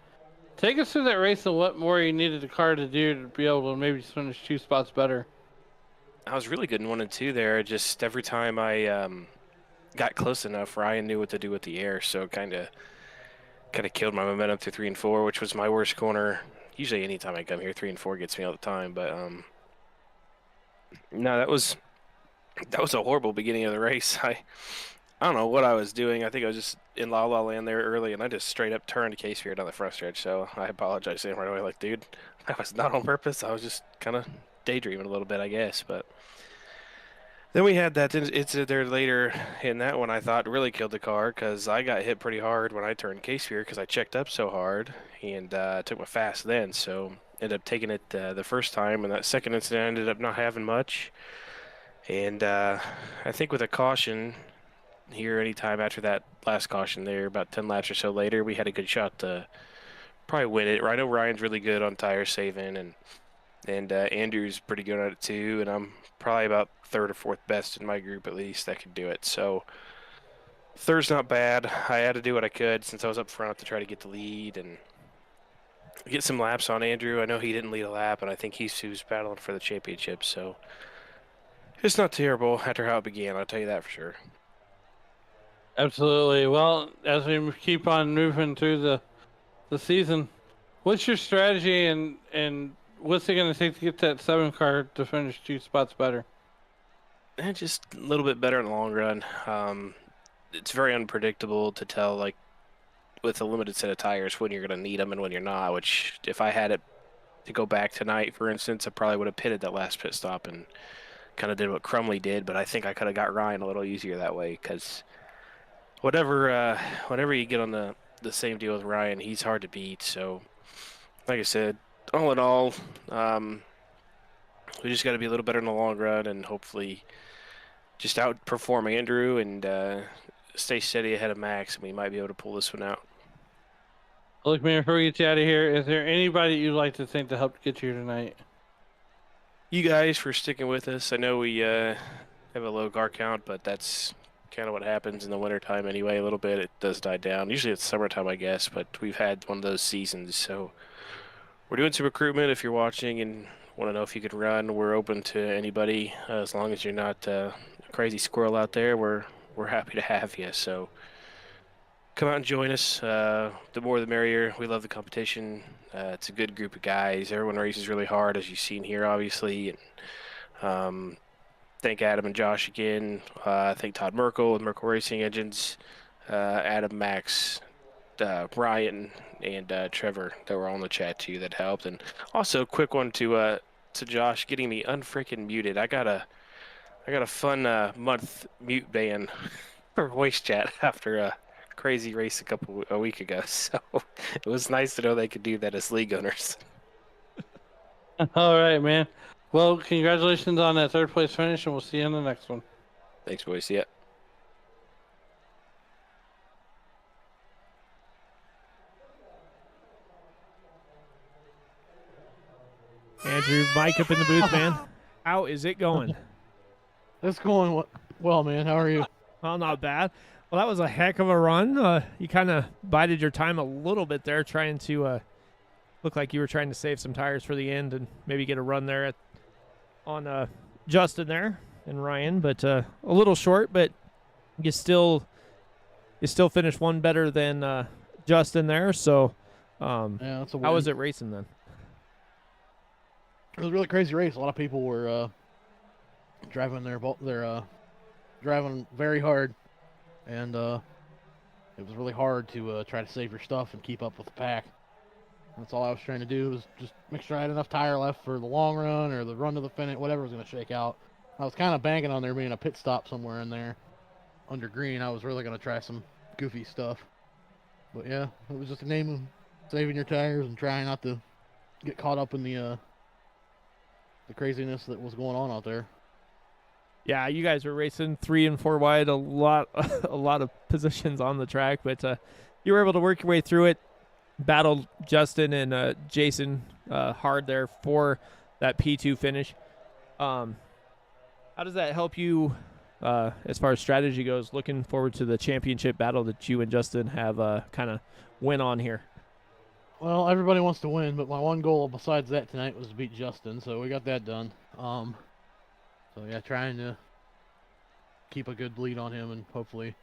Take us through that race and what more you needed the car to do to be able to maybe finish 2 spots better. I was really good in 1 and 2 there. Just every time I got close enough, Ryan knew what to do with the air, so kind of killed my momentum through 3 and 4, which was my worst corner. Usually anytime I come here, 3 and 4 gets me all the time, but no, that was a horrible beginning of the race. I don't know what I was doing. I think I was just in La La Land there early, and I just straight up turned Case Fear down the front stretch, so I apologize to him right away. Like, dude, that was not on purpose. I was just kind of daydreaming a little bit, I guess, but then we had that incident there later in that one I thought really killed the car because I got hit pretty hard when I turned Case Fear because I checked up so hard and took my fast then, so ended up taking it the first time, and that second incident I ended up not having much. And I think with a caution here anytime after that last caution there, about 10 laps or so later, we had a good shot to probably win it. I know Ryan's really good on tire saving, and Andrew's pretty good at it too, and I'm probably about 3rd or 4th best in my group at least that could do it. So 3rd's not bad. I had to do what I could since I was up front to try to get the lead and get some laps on Andrew. I know he didn't lead a lap, and I think he was battling for the championship, so it's not terrible after how it began, I'll tell you that for sure. Absolutely. Well, as we keep on moving through the season, what's your strategy and what's it going to take to get that 7 car to finish 2 spots better? Just a little bit better in the long run. It's very unpredictable to tell, like, with a limited set of tires when you're going to need them and when you're not, which if I had it to go back tonight, for instance, I probably would have pitted that last pit stop and kind of did what Crumley did, but I think I could have got Ryan a little easier that way because whenever you get on the same deal with Ryan, he's hard to beat. So, like I said, all in all, we just got to be a little better in the long run and hopefully just outperform Andrew and stay steady ahead of Max, and we might be able to pull this one out. Look, man, before we get you out of here, is there anybody you'd like to thank to help get you here tonight? You guys for sticking with us. I know we have a low car count, but that's kind of what happens in the wintertime anyway. A little bit, it does die down. Usually it's summertime, I guess, but we've had one of those seasons. So we're doing some recruitment. If you're watching and want to know if you could run, we're open to anybody. As long as you're not a crazy squirrel out there, we're happy to have you. So come out and join us. The more the merrier. We love the competition. It's a good group of guys. Everyone races really hard, as you've seen here, obviously. And thank Adam and Josh again. Thank Todd Merkel with Merkel Racing Engines, Adam, Max, Ryan, and Trevor that were on the chat too that helped. And also, quick one to Josh getting me unfreaking muted. I got I got a fun month mute ban for voice chat after a crazy race a week ago. So it was nice to know they could do that as league owners. All right, man. Well, congratulations on that third place finish, and we'll see you in the next one. Thanks, boys. See ya. Andrew, Mike up in the booth, man. How is it going? It's going well, man. How are you? Well, not bad. Well, that was a heck of a run. You kind of bided your time a little bit there, trying to look like you were trying to save some tires for the end and maybe get a run there on Justin there and Ryan, but a little short. But you still finished one better than Justin there. So, Yeah, that's a win. how was it racing then? It was a really crazy race. A lot of people were driving driving very hard, and it was really hard to try to save your stuff and keep up with the pack. That's all I was trying to do, was just make sure I had enough tire left for the long run or the run to the finish, whatever was going to shake out. I was kind of banking on there being a pit stop somewhere in there under green. I was really going to try some goofy stuff. But yeah, it was just a name of saving your tires and trying not to get caught up in the craziness that was going on out there. Yeah, you guys were racing 3 and 4 wide, a lot of positions on the track, but you were able to work your way through it. Battled Justin and Jason hard there for that P2 finish. How does that help you as far as strategy goes? Looking forward to the championship battle that you and Justin have kind of win on here. Well, everybody wants to win, but my one goal besides that tonight was to beat Justin, so we got that done. So yeah, trying to keep a good lead on him and hopefully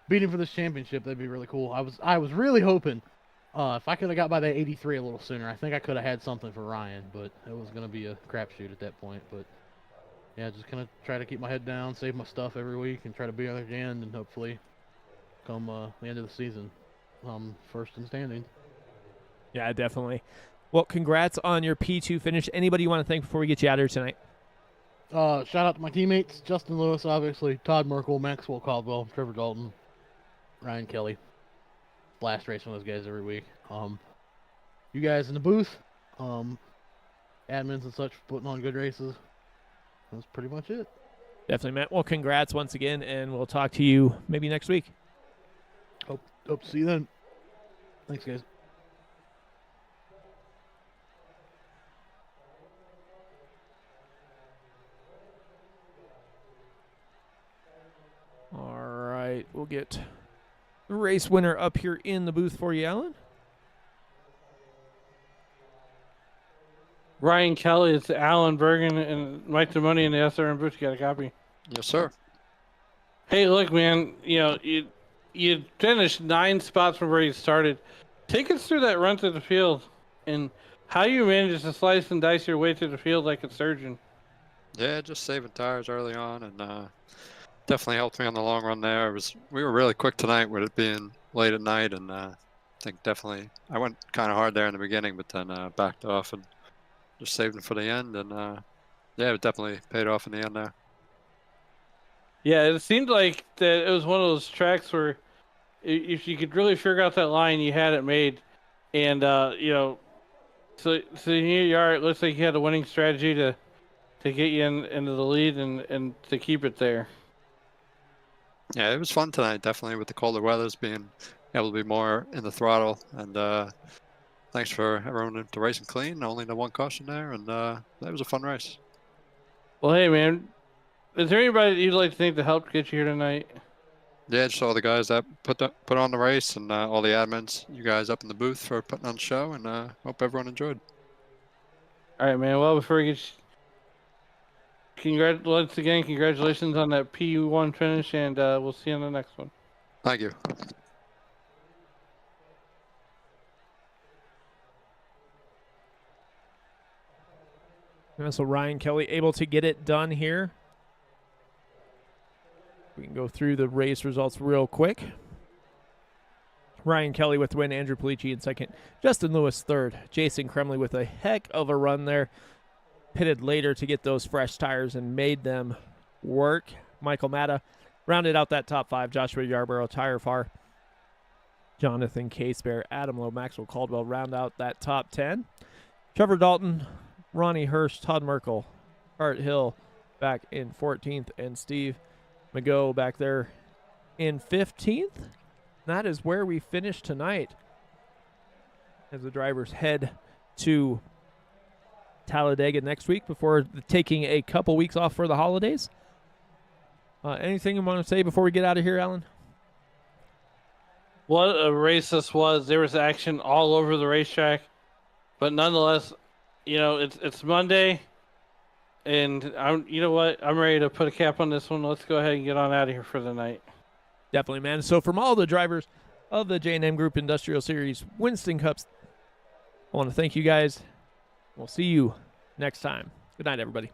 beat him for this championship. That'd be really cool. I was really hoping if I could have got by that 83 a little sooner, I think I could have had something for Ryan, but it was going to be a crapshoot at that point. But yeah, just kind of try to keep my head down, save my stuff every week, and try to be at the end, and hopefully come the end of the season, first in standings. Yeah, definitely. Well, congrats on your P2 finish. Anybody you want to thank before we get you out of here tonight? Shout out to my teammates, Justin Lewis, obviously, Todd Merkel, Maxwell Caldwell, Trevor Dalton, Ryan Kelly. Blast race from those guys every week. You guys in the booth, admins and such, putting on good races. That's pretty much it. Definitely, Matt. Well, congrats once again, and we'll talk to you maybe next week. Hope to see you then. Thanks, guys. All right, we'll get the race winner up here in the booth for you, Alan. Ryan Kelly, it's Alan Bergen and Mike Demoney in the SRM booth. You got a copy? Yes, sir. Hey, look, man. You finished 9 spots from where you started. Take us through that run to the field and how you managed to slice and dice your way to the field like a surgeon. Yeah, just saving tires early on, and definitely helped me on the long run there. We were really quick tonight with it being late at night, and I think definitely I went kind of hard there in the beginning, but then backed off and just saved them for the end, and yeah, it definitely paid off in the end there. Yeah, it seemed like that it was one of those tracks where if you could really figure out that line, you had it made. And, so here you are. It looks like you had a winning strategy to get you into the lead and to keep it there. Yeah, it was fun tonight, definitely, with the colder weathers, being able to be more in the throttle. And thanks for everyone to racing clean, only the one caution there, and that was a fun race. Well, hey, man, is there anybody that you'd like to thank that helped get you here tonight? Yeah, just all the guys that put on the race, and all the admins, you guys up in the booth for putting on the show, and hope everyone enjoyed. All right, man. Well, before we get once again, congratulations on that P1 finish, and we'll see you on the next one. Thank you. And so Ryan Kelly able to get it done here. We can go through the race results real quick. Ryan Kelly with the win, Andrew Polici in second, Justin Lewis third, Jason Kremley with a heck of a run there. Pitted later to get those fresh tires and made them work. Michael Matta rounded out that top 5. Joshua Yarborough, Tyre Farr, Jonathan Casebear, Adam Lowe, Maxwell Caldwell round out that top 10. Trevor Dalton, Ronnie Hurst, Todd Merkel, Art Hill back in 14th, and Steve McGough back there in 15th. That is where we finish tonight as the drivers head to Talladega next week before taking a couple weeks off for the holidays. Anything you want to say before we get out of here, Alan? What a race this was. There was action all over the racetrack. But nonetheless, it's Monday. And you know what? I'm ready to put a cap on this one. Let's go ahead and get on out of here for the night. Definitely, man. So from all the drivers of the J&M Group Industrial Series Winston Cups, I want to thank you guys. We'll see you next time. Good night, everybody.